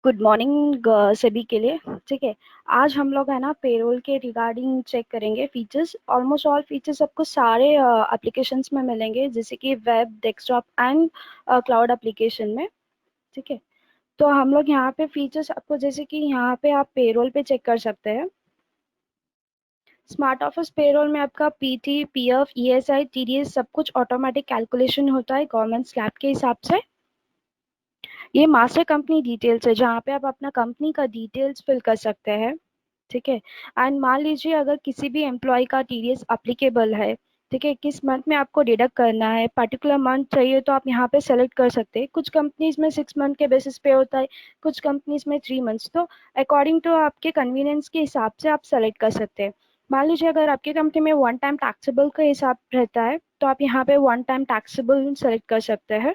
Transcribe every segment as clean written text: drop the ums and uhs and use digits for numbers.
Good morning सभी के लिए। ठीक है। आज हम लोग है ना पेरोल के रिगार्डिंग चेक करेंगे फीचर्स। ऑलमोस्ट ऑल फीचर्स आपको सारे एप्लीकेशंस में मिलेंगे, जैसे कि web, desktop and cloud application में। ठीक है। तो हम लोग यहाँ पे फीचर्स आपको, जैसे कि यहाँ पे आप पेरोल पे चेक कर सकते हैं। स्मार्ट ऑफिस पेरोल में आपका पीटी, पीएफ, ईएसआई, टीडीएस सब कुछ ऑटोमेटिक कैलकुलेशन होता है गवर्नमेंट स्लैब के हिसाब से। ये मास्टर कंपनी डिटेल्स है, जहाँ पे आप अपना कंपनी का डिटेल्स फिल कर सकते हैं। ठीक है। एंड मान लीजिए अगर किसी भी एम्प्लॉय का टीडीएस अप्लीकेबल है, ठीक है, किस मंथ में आपको डिडक्ट करना है, पर्टिकुलर मंथ चाहिए तो आप यहाँ पे सेलेक्ट कर सकते हैं। कुछ कंपनीज में 6 मंथ के बेसिस पे होता है, कुछ कंपनीज में 3 मंथ्स। तो अकॉर्डिंग टू आपके कन्वीनियंस के हिसाब से आप सेलेक्ट कर सकते हैं। मान लीजिए अगर आपकी कंपनी में वन टाइम टैक्सेबल का हिसाब रहता है, तो आप यहाँ पे वन टाइम टैक्सेबल सेलेक्ट कर सकते हैं।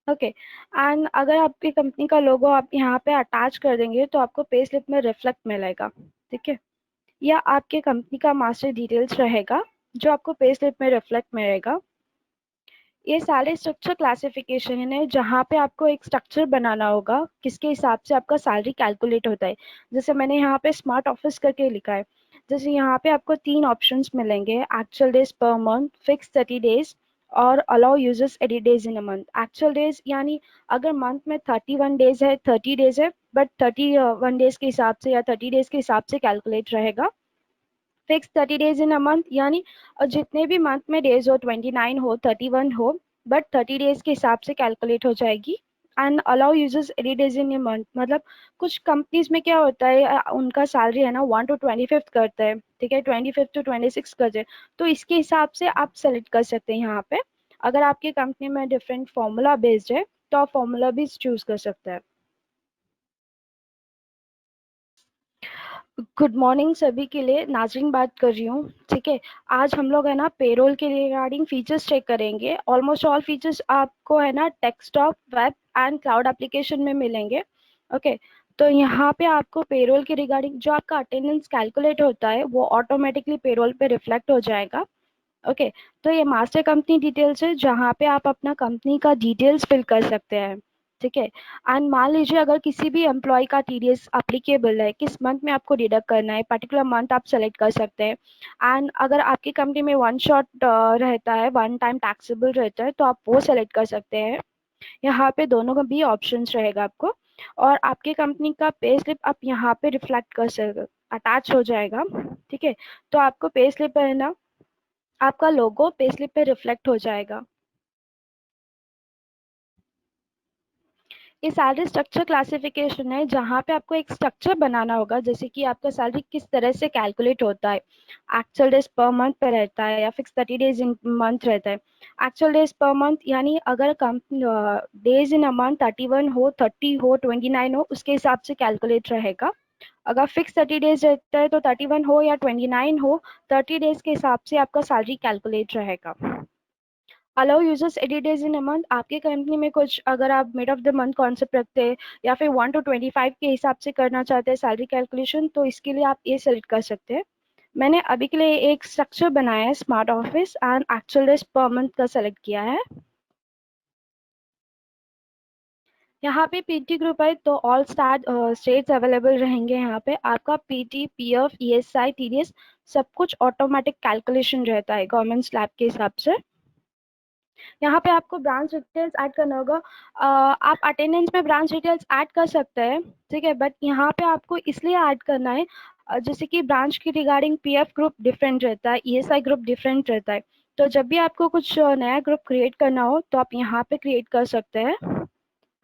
ओके। एंड अगर आपकी कंपनी का लोगो आप यहाँ पे अटैच कर देंगे तो आपको पे स्लिप में रिफ्लेक्ट मिलेगा। ठीक है। या आपके कंपनी का मास्टर डिटेल्स रहेगा, जो आपको पे स्लिप में रिफ्लेक्ट मिलेगा। ये सारे स्ट्रक्चर क्लासिफिकेशन है, जहाँ पे आपको एक स्ट्रक्चर बनाना होगा किसके हिसाब से आपका सैलरी कैलकुलेट होता है। जैसे मैंने यहाँ पे स्मार्ट ऑफिस करके लिखा है। जैसे यहाँ पे आपको 3 ऑप्शंस मिलेंगे: actual days per month, fix 30 days, और allow users edit days in a month. Actual days यानी अगर मंथ में 31 डेज है, 30 डेज है, बट 31 डेज के हिसाब से या 30 डेज के हिसाब से कैलकुलेट रहेगा। Fix 30 days in a month यानी जितने भी मंथ में डेज हो, 29 हो, 31 हो, बट 30 डेज के हिसाब से कैलकुलेट हो जाएगी। And allow users 80 days in a month, मतलब कुछ कंपनीज में क्या होता है, उनका सैलरी है ना 1 to 25 करता है। ठीक है, 25 to 26 करते हैं। तो इसके हिसाब से आप सेलेक्ट कर सकते हैं यहाँ पे। अगर आपकी कंपनी में डिफरेंट फॉर्मूला बेस्ड है तो आप फॉर्मूला भी चूज कर सकते हैं। गुड मॉर्निंग सभी के लिए, नाजरीन बात कर रही हूँ। ठीक है। आज हम लोग है ना पेरोल के रिगार्डिंग फीचर्स चेक करेंगे। ऑलमोस्ट ऑल फीचर्स आपको है ना desktop, web and cloud application में मिलेंगे। ओके। तो यहाँ पे आपको पेरोल के रिगार्डिंग जो आपका अटेंडेंस कैलकुलेट होता है वो ऑटोमेटिकली पेरोल पे रिफ्लेक्ट हो जाएगा। ओके। तो ये मास्टर कंपनी डिटेल्स है, जहाँ पे आप अपना कंपनी का डिटेल्स फिल कर सकते हैं। ठीक है। एंड मान लीजिए अगर किसी भी एम्प्लॉय का टीडीएस अप्लीकेबल है, किस मंथ में आपको डिडक्ट करना है, पर्टिकुलर मंथ आप सेलेक्ट कर सकते हैं। एंड अगर आपकी कंपनी में वन शॉट रहता है, वन टाइम टैक्सेबल रहता है, तो आप वो सेलेक्ट कर सकते हैं। यहाँ पे दोनों का भी ऑप्शंस रहेगा आपको। और आपके कंपनी का पे स्लिप आप यहाँ पे रिफ्लेक्ट कर सकते, अटैच हो जाएगा। ठीक है। तो आपको पे स्लिप है ना, आपका लोगो पे स्लिप पे रिफ्लेक्ट हो जाएगा। ये सैलरी स्ट्रक्चर क्लासिफिकेशन है, जहाँ पे आपको एक स्ट्रक्चर बनाना होगा, जैसे कि आपका सैलरी किस तरह से कैलकुलेट होता है। एक्चुअल डेज पर मंथ पे रहता है या फिक्स 30 डेज इन मंथ रहता है। एक्चुअल डेज पर मंथ यानी अगर डेज इन अ मंथ 31 हो, 30 हो, 29 हो, उसके हिसाब से कैलकुलेट रहेगा। अगर फिक्स 30 डेज रहता है तो 31 हो या 29 हो, 30 डेज के हिसाब से आपका सैलरी कैलकुलेट रहेगा। Allow users 80 days in a month, आपके कंपनी में कुछ अगर आप mid of the month concept रखते हैं या फिर 1 to 25 के हिसाब से करना चाहते हैं सैलरी कैलकुलेशन, तो इसके लिए आप ये सेलेक्ट कर सकते हैं। मैंने अभी के लिए एक स्ट्रक्चर बनाया है, smart office and actual days per month का सेलेक्ट किया है। यहाँ पे पीटी ग्रुप है तो ऑल स्टेट्स अवेलेबल रहेंगे। यहाँ पे आपका पीटी, पीएफ, ईएसआई, टीडीएस सब कुछ ऑटोमेटिक कैलकुलेशन रहता है गवर्नमेंट स्लैब के हिसाब से। यहाँ पे आपको ब्रांच डिटेल्स ऐड करना होगा। आप अटेंडेंस में ब्रांच डिटेल्स ऐड कर सकते हैं। ठीक है, बट यहाँ पे आपको इसलिए ऐड करना है, जैसे कि ब्रांच की रिगार्डिंग पीएफ ग्रुप डिफरेंट रहता है, ईएसआई ग्रुप डिफरेंट रहता है। तो जब भी आपको कुछ नया ग्रुप क्रिएट करना हो तो आप यहाँ पे क्रिएट कर सकते हैं।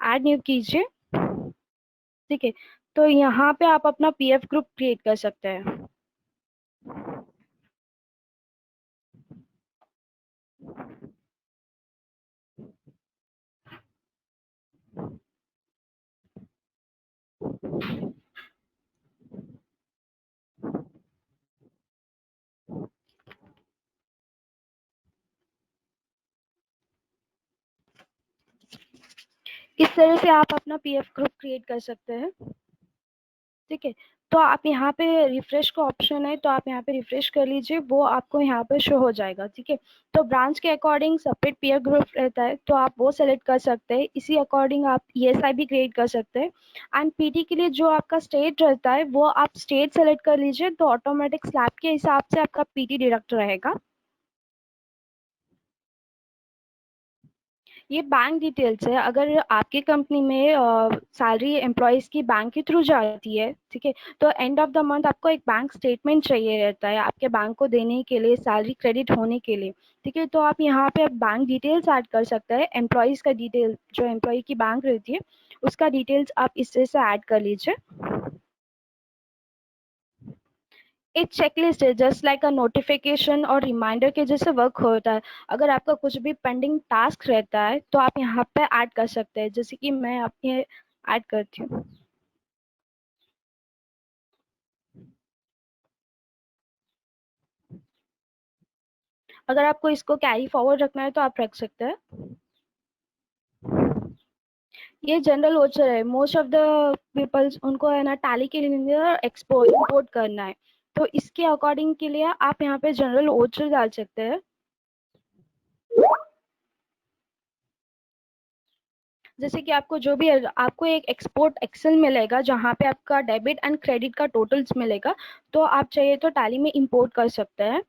ऐड न्यू कीजिए। ठीक है। तो यहाँ पे आप अपना पीएफ ग्रुप क्रिएट कर सकते हैं। इस तरह से आप अपना पीएफ ग्रुप क्रिएट कर सकते हैं। ठीक है। तो आप यहाँ पे रिफ्रेश का ऑप्शन है, तो आप यहाँ पे रिफ्रेश कर लीजिए, वो आपको यहाँ पे शो हो जाएगा। ठीक है, तो ब्रांच के अकॉर्डिंग सेपरेट पीयर ग्रुप रहता है, तो आप वो सेलेक्ट कर सकते हैं। इसी अकॉर्डिंग आप ईएसआई भी क्रिएट कर सकते हैं। एंड पीटी के लिए जो आपका स्टेट रहता है वो आप स्टेट सेलेक्ट कर लीजिए, तो ऑटोमेटिक स्लैब के हिसाब से आपका पीटी डिडक्ट रहेगा। ये बैंक डिटेल्स है। अगर आपकी कंपनी में सैलरी एम्प्लॉयज की बैंक के थ्रू जाती है, ठीक है, तो एंड ऑफ द मंथ आपको एक बैंक स्टेटमेंट चाहिए रहता है आपके बैंक को देने के लिए, सैलरी क्रेडिट होने के लिए। ठीक है, तो आप यहाँ पे बैंक डिटेल्स ऐड कर सकते हैं। एम्प्लॉयज का डिटेल, जो एम्प्लॉय की बैंक रहती है उसका डिटेल्स आप इससे से ऐड कर लीजिए। एक चेकलिस्ट है, जस्ट लाइक अ नोटिफिकेशन और रिमाइंडर के जैसे वर्क होता है। अगर आपका कुछ भी पेंडिंग टास्क रहता है तो आप यहाँ पे ऐड कर सकते हैं, जैसे कि मैं आप ये ऐड करती हूँ। अगर आपको इसको कैरी फॉरवर्ड रखना है तो आप रख सकते हैं। ये जनरल वोचर है। मोस्ट ऑफ द पीपल्स उनको है ना टैली के लिए एक्सपोर्ट इंपोर्ट करना है, तो इसके अकॉर्डिंग के लिए आप यहाँ पे जनरल वोचर डाल सकते हैं। जैसे कि आपको जो भी आपको एक एक्सपोर्ट एक्सेल मिलेगा जहाँ पे आपका डेबिट एंड क्रेडिट का टोटल्स मिलेगा, तो आप चाहिए तो टैली में इंपोर्ट कर सकते हैं।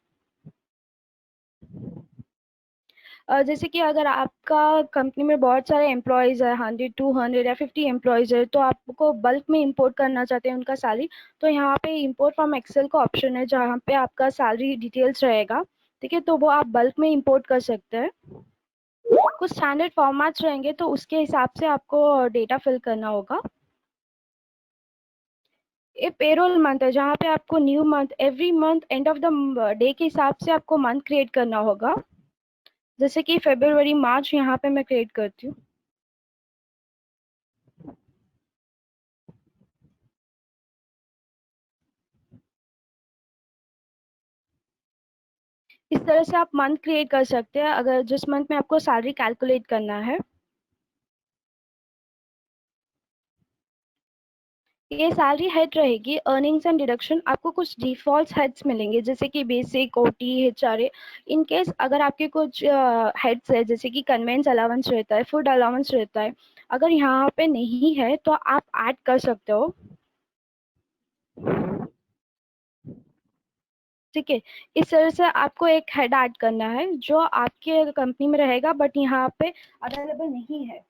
जैसे कि अगर आपका कंपनी में बहुत सारे एम्प्लॉयज़ है, 100 200 या 50 एम्प्लॉयज़ है, तो आपको बल्क में इंपोर्ट करना चाहते हैं उनका सैलरी, तो यहाँ पे इंपोर्ट फ्रॉम एक्सेल का ऑप्शन है जहाँ पे आपका सैलरी डिटेल्स रहेगा। ठीक है, तो वो आप बल्क में इंपोर्ट कर सकते हैं। कुछ स्टैंडर्ड फॉर्मेट्स रहेंगे तो उसके हिसाब से आपको डेटा फिल करना होगा। ये पेरोल मंथ है जहाँ पे आपको new month every month end of the day के हिसाब से आपको मंथ क्रिएट करना होगा। जैसे कि फरवरी मार्च यहाँ पे मैं क्रिएट करती हूँ। इस तरह से आप मंथ क्रिएट कर सकते हैं अगर जिस मंथ में आपको सैलरी कैलकुलेट करना है। ये सैलरी हेड रहेगी। अर्निंग्स एंड डिडक्शन आपको कुछ डिफॉल्ट हेड्स मिलेंगे, जैसे कि basic, OT, HRA. In case अगर आपके कुछ हेड्स है, जैसे कि कन्वेंस अलाउंस रहता है, फूड अलाउंस रहता है, अगर यहाँ पे नहीं है तो आप ऐड कर सकते हो। ठीक है, इस तरह से आपको एक हेड ऐड करना है जो आपके कंपनी में रहेगा बट यहाँ पे अवेलेबल नहीं है।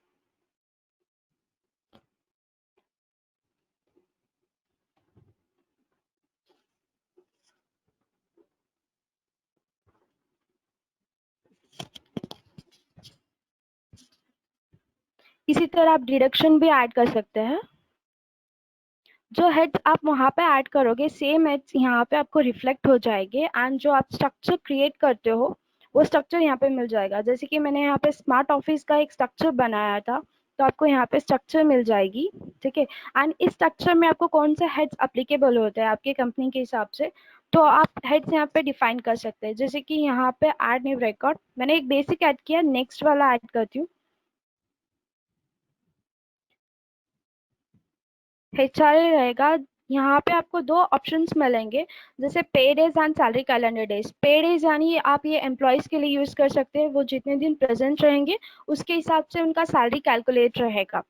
इसी तरह आप डिडक्शन भी ऐड कर सकते हैं। जो हेड्स आप वहाँ पे ऐड करोगे सेम हेड्स यहाँ पे आपको रिफ्लेक्ट हो जाएंगे, एंड जो आप स्ट्रक्चर क्रिएट करते हो वो स्ट्रक्चर यहाँ पे मिल जाएगा। जैसे कि मैंने यहाँ पे स्मार्ट ऑफिस का एक स्ट्रक्चर बनाया था, तो आपको यहाँ पे स्ट्रक्चर मिल जाएगी। ठीक है, एंड इस स्ट्रक्चर में आपको कौन से हेड्स अप्लीकेबल होते हैं आपके कंपनी के हिसाब से, तो आप हेड्स यहाँ पे डिफाइन कर सकते हैं। जैसे कि यहाँ पे ऐड न्यू रिकॉर्ड, मैंने एक बेसिक ऐड किया, नेक्स्ट वाला ऐड करती हूँ। एचआरए रहेगा। यहाँ पे आपको दो ऑप्शंस मिलेंगे, जैसे पे days and salary calendar days. पे डेज यानी आप ये एम्प्लॉयज के लिए यूज कर सकते हैं, वो जितने दिन प्रेजेंट रहेंगे उसके हिसाब से उनका सैलरी कैलकुलेट रहेगा।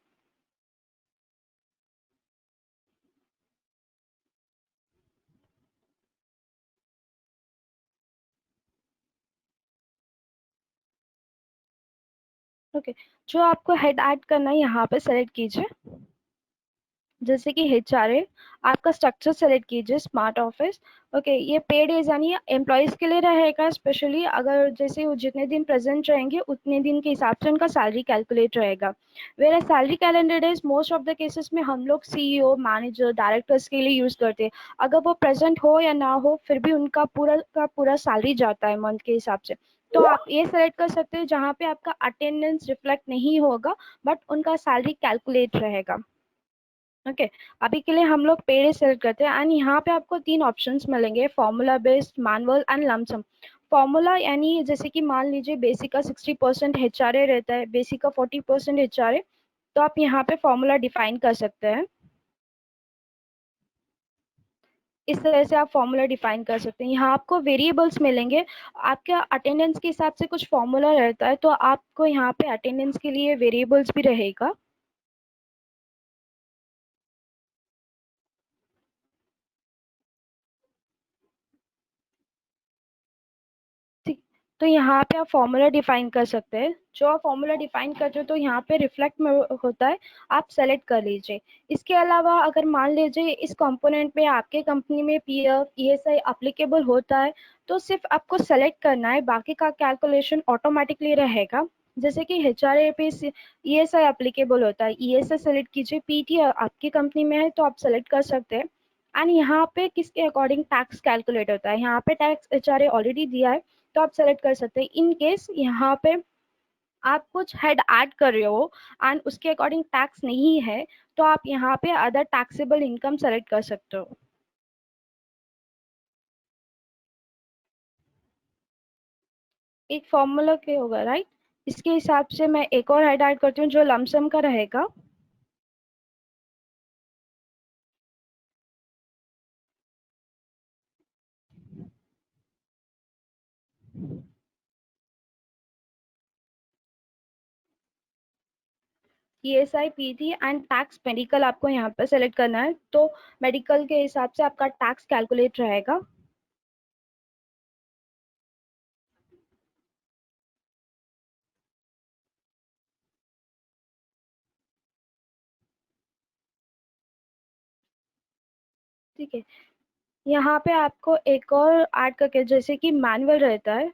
ओके, जो आपको हेड ऐड करना है यहाँ पे सेलेक्ट कीजिए। जैसे कि एचआरए, आपका स्ट्रक्चर सेलेक्ट कीजिए स्मार्ट ऑफिस। ओके, ये पेड एज यानी एम्प्लॉयज के लिए रहेगा, स्पेशली अगर जैसे वो जितने दिन प्रेजेंट रहेंगे उतने दिन के हिसाब से उनका सैलरी कैलकुलेट रहेगा। Where salary calendar days most of the cases में हम लोग सीईओ, मैनेजर, डायरेक्टर्स के लिए यूज करते हैं। अगर वो प्रेजेंट हो या ना हो फिर भी उनका पूरा का पूरा सैलरी जाता है मंथ के हिसाब से। तो आप ये सेलेक्ट कर सकते हैं जहाँ पे आपका अटेंडेंस रिफ्लेक्ट नहीं होगा बट उनका सैलरी कैलकुलेट रहेगा। ओके, अभी के लिए हम लोग पेड़ सेलेक्ट करते हैं, एंड यहाँ पे आपको तीन ऑप्शंस मिलेंगे, formula based, manual and lump sum. Formula यानी जैसे कि मान लीजिए बेसिक का 60% एचआरए रहता है, बेसिक का 40% एचआरए, तो आप यहाँ पे फॉर्मूला डिफाइन कर सकते हैं। इस तरह से आप फॉर्मूला डिफाइन कर सकते हैं। यहाँ आपको वेरिएबल्स मिलेंगे, आपके अटेंडेंस के हिसाब से कुछ फॉर्मूला रहता है, तो आपको यहाँ पे अटेंडेंस के लिए वेरिएबल्स भी रहेगा। ठीक, तो यहाँ पे आप फॉर्मूला डिफाइन कर सकते हैं। जो आप फॉर्मूला डिफाइन करते हो तो यहाँ पे रिफ्लेक्ट में होता है, आप सेलेक्ट कर लीजिए। इसके अलावा अगर मान लीजिए इस कंपोनेंट में आपके कंपनी में पीएफ ईएसआई अप्लीकेबल होता है, तो सिर्फ आपको सेलेक्ट करना है, बाकी का कैलकुलेशन ऑटोमेटिकली रहेगा। जैसे कि एचआरए पे ईएसआई अप्लीकेबल होता है, ईएसआई सेलेक्ट कीजिए, पीटी आपकी कंपनी में है तो आप सेलेक्ट कर सकते हैं। एंड यहाँ पे किसके अकॉर्डिंग टैक्स कैलकुलेट होता है, यहाँ पे टैक्स एचआरए ऑलरेडी दिया है, तो आप सेलेक्ट कर सकते हैं। इन केस यहाँ पे आप कुछ हेड ऐड कर रहे हो एंड उसके अकॉर्डिंग टैक्स नहीं है, तो आप यहाँ पे अदर टैक्सेबल इनकम सेलेक्ट कर सकते हो। एक फॉर्मूला के होगा, राइट? इसके हिसाब से मैं एक और हेड ऐड करती हूँ जो लमसम का रहेगा। ESI PT and tax medical आपको यहाँ पे सेलेक्ट करना है, तो मेडिकल के हिसाब से आपका टैक्स कैलकुलेट रहेगा। ठीक है, यहाँ पे आपको एक और ऐड करके, जैसे कि मैनुअल रहता है,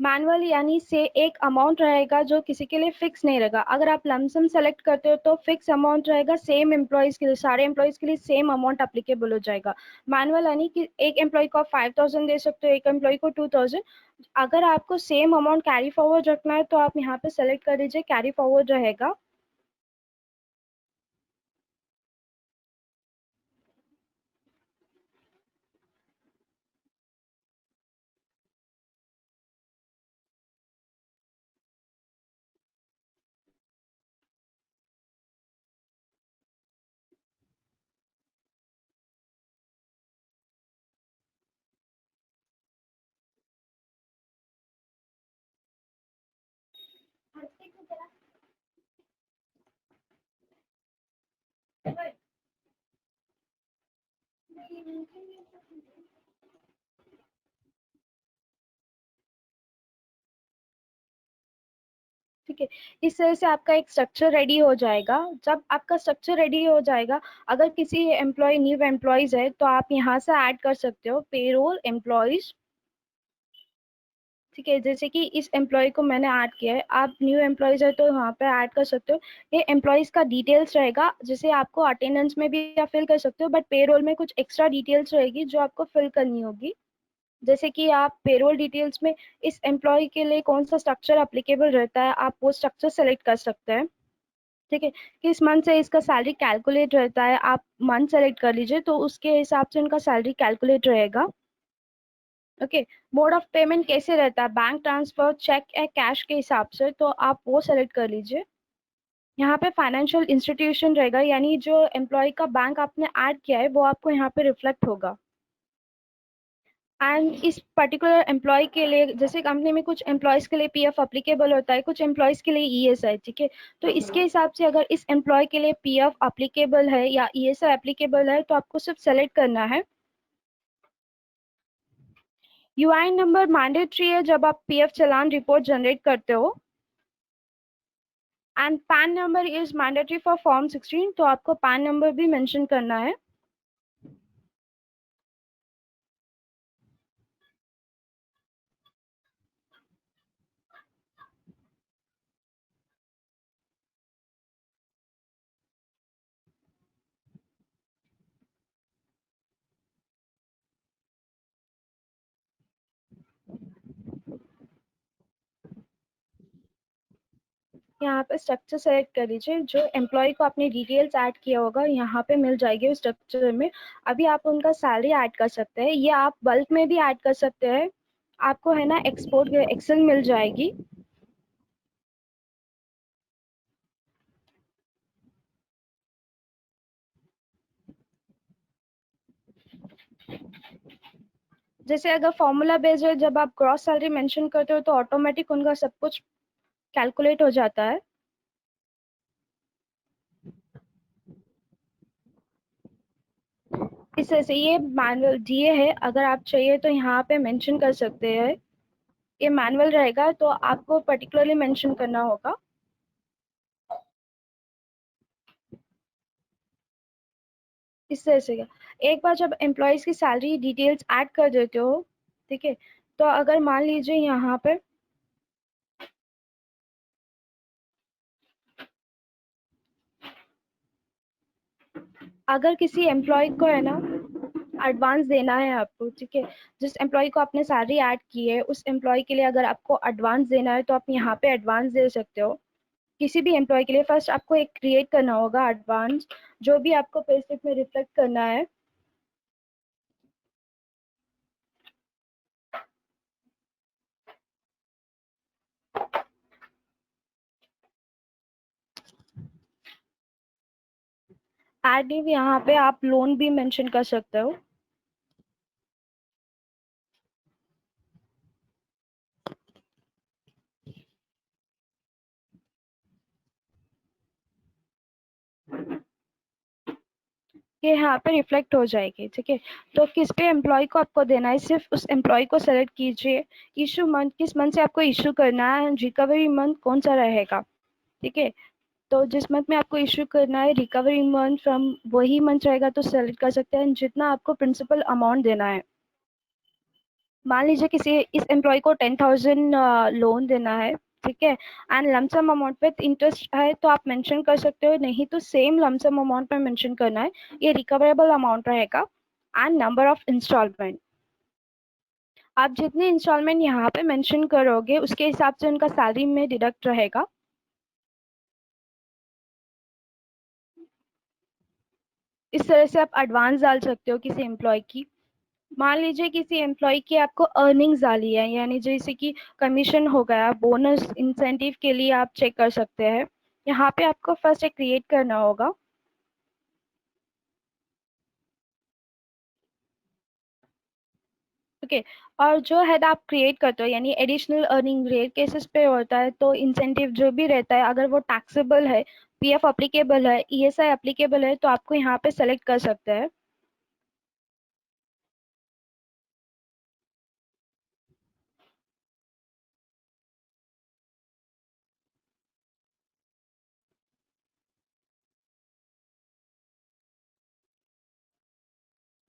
मैनुअल यानी से एक अमाउंट रहेगा जो किसी के लिए फिक्स नहीं रहेगा। अगर आप लमसम सेलेक्ट करते हो तो फिक्स अमाउंट रहेगा, सेम एम्प्लॉयज के लिए, सारे एम्प्लॉयज के लिए सेम अमाउंट अप्लीकेबल हो जाएगा। मैनुअल यानी कि एक एम्प्लॉय को आप 5,000 दे सकते हो, एक एम्प्लॉय को 2,000। अगर आपको सेम अमाउंट कैरी फॉरवर्ड रखना है तो आप यहाँ पे सेलेक्ट कर दीजिए, कैरी फॉरवर्ड रहेगा। ठीक है, इस तरह से आपका एक स्ट्रक्चर रेडी हो जाएगा। जब आपका स्ट्रक्चर रेडी हो जाएगा, अगर किसी एम्प्लॉय न्यू एम्प्लॉयज है तो आप यहाँ से ऐड कर सकते हो पेरोल एम्प्लॉयज। ठीक है, जैसे कि इस एम्प्लॉय को मैंने ऐड किया है, आप न्यू एम्प्लॉयज है तो यहाँ पे ऐड कर सकते हो। ये एम्प्लॉयज का डिटेल्स रहेगा, जैसे आपको अटेंडेंस में भी आप फिल कर सकते हो, बट पेरोल में कुछ एक्स्ट्रा डिटेल्स रहेगी जो आपको फिल करनी होगी। जैसे कि आप पेरोल डिटेल्स में इस एम्प्लॉय के लिए कौन सा स्ट्रक्चर अप्लीकेबल रहता है, आप वो स्ट्रक्चर सेलेक्ट कर सकते हैं। ठीक है, किस मंथ से इसका सैलरी कैलकुलेट रहता है, आप मंथ सेलेक्ट कर लीजिए, तो उसके हिसाब से उनका सैलरी कैलकुलेट रहेगा। ओके, मोड ऑफ पेमेंट कैसे रहता है, बैंक ट्रांसफर, चेक या कैश के हिसाब से, तो आप वो सेलेक्ट कर लीजिए। यहाँ पे फाइनेंशियल इंस्टीट्यूशन रहेगा, यानी जो एम्प्लॉय का बैंक आपने ऐड किया है वो आपको यहाँ पे रिफ्लेक्ट होगा। एंड इस पर्टिकुलर एम्प्लॉय के लिए, जैसे कंपनी में कुछ एम्प्लॉयज के लिए पीएफ अप्लीकेबल होता है, कुछ एम्प्लॉयज के लिए ईएसआई। ठीक है, तो इसके हिसाब से अगर इस एम्प्लॉय के लिए पीएफ अप्लीकेबल है या ईएसआई एप्लीकेबल है तो आपको सिर्फ सेलेक्ट करना है। यूआईएन नंबर मैंडेटरी है जब आप पीएफ चालान रिपोर्ट जनरेट करते हो। And pan number is mandatory for form 16, तो आपको पैन नंबर भी मेंशन करना है। यहाँ पे स्ट्रक्चर सेलेक्ट कर लीजिए, जो एम्प्लॉय को आपने डिटेल्स ऐड किया होगा यहाँ पे मिल जाएगी उस स्ट्रक्चर में। अभी आप उनका सैलरी ऐड कर सकते हैं, ये आप बल्क में भी ऐड कर सकते हैं। आपको है ना एक्सपोर्ट एक्सेल मिल जाएगी। जैसे अगर फॉर्मूला बेस्ड है, जब आप ग्रॉस सैलरी मेंशन करते हो तो ऑटोमेटिक उनका सब कुछ कैलकुलेट हो जाता है। इस तरह से ये मैनुअल दिए है, अगर आप चाहिए तो यहाँ पे मेंशन कर सकते हैं। ये मैनुअल रहेगा तो आपको पर्टिकुलरली मेंशन करना होगा। इस तरह से एक बार जब एम्प्लॉयज की सैलरी डिटेल्स ऐड कर देते हो, ठीक है, तो अगर मान लीजिए यहाँ पे अगर किसी एम्प्लॉय को है ना एडवांस देना है आपको, ठीक है, जिस एम्प्लॉय को आपने सैलरी ऐड की है उस एम्प्लॉय के लिए अगर आपको एडवांस देना है तो आप यहाँ पे एडवांस दे सकते हो। किसी भी एम्प्लॉय के लिए फर्स्ट आपको एक क्रिएट करना होगा एडवांस, जो भी आपको पे स्लिप में रिफ्लेक्ट करना है। एड भी यहाँ पे आप लोन भी मेंशन कर सकते हो। ये यहाँ पे रिफ्लेक्ट हो जाएगी, ठीक है। तो किस पे एम्प्लॉय को आपको देना है, सिर्फ उस एम्प्लॉय को सेलेक्ट कीजिए। इशू मंथ किस मंथ से आपको इशू करना है, रिकवरी मंथ कौन सा रहेगा, ठीक है। तो जिस मंथ में आपको इशू करना है रिकवरी मंथ फ्रॉम वही मंथ रहेगा तो सेलेक्ट कर सकते हैं जितना आपको प्रिंसिपल अमाउंट देना है। मान लीजिए किसी इस एम्प्लॉय को 10,000 लोन देना है, ठीक है, एंड लमसम अमाउंट पे इंटरेस्ट है तो आप मेंशन कर सकते हो, नहीं तो सेम लमसम अमाउंट पे मेंशन करना है। ये रिकवरेबल अमाउंट रहेगा एंड नंबर ऑफ इंस्टॉलमेंट। आप जितने इंस्टॉलमेंट यहाँ पे मेंशन करोगे उसके हिसाब से उनका सैलरी में डिडक्ट रहेगा। इस तरह से आप एडवांस डाल सकते हो किसी एम्प्लॉय की। मान लीजिए किसी एम्प्लॉय की आपको अर्निंग्स डाली है, यानी जैसे कि कमीशन हो गया, बोनस इंसेंटिव के लिए आप चेक कर सकते हैं। यहाँ पे आपको फर्स्ट एक क्रिएट करना होगा। ओके, और जो है आप क्रिएट करते हो यानी एडिशनल अर्निंग रेट केसेस पे होता है तो इंसेंटिव जो भी रहता है अगर वो टैक्सेबल है, पीएफ अप्लीकेबल है, ईएसआई अप्लीकेबल है तो आपको यहाँ पे सेलेक्ट कर सकते हैं।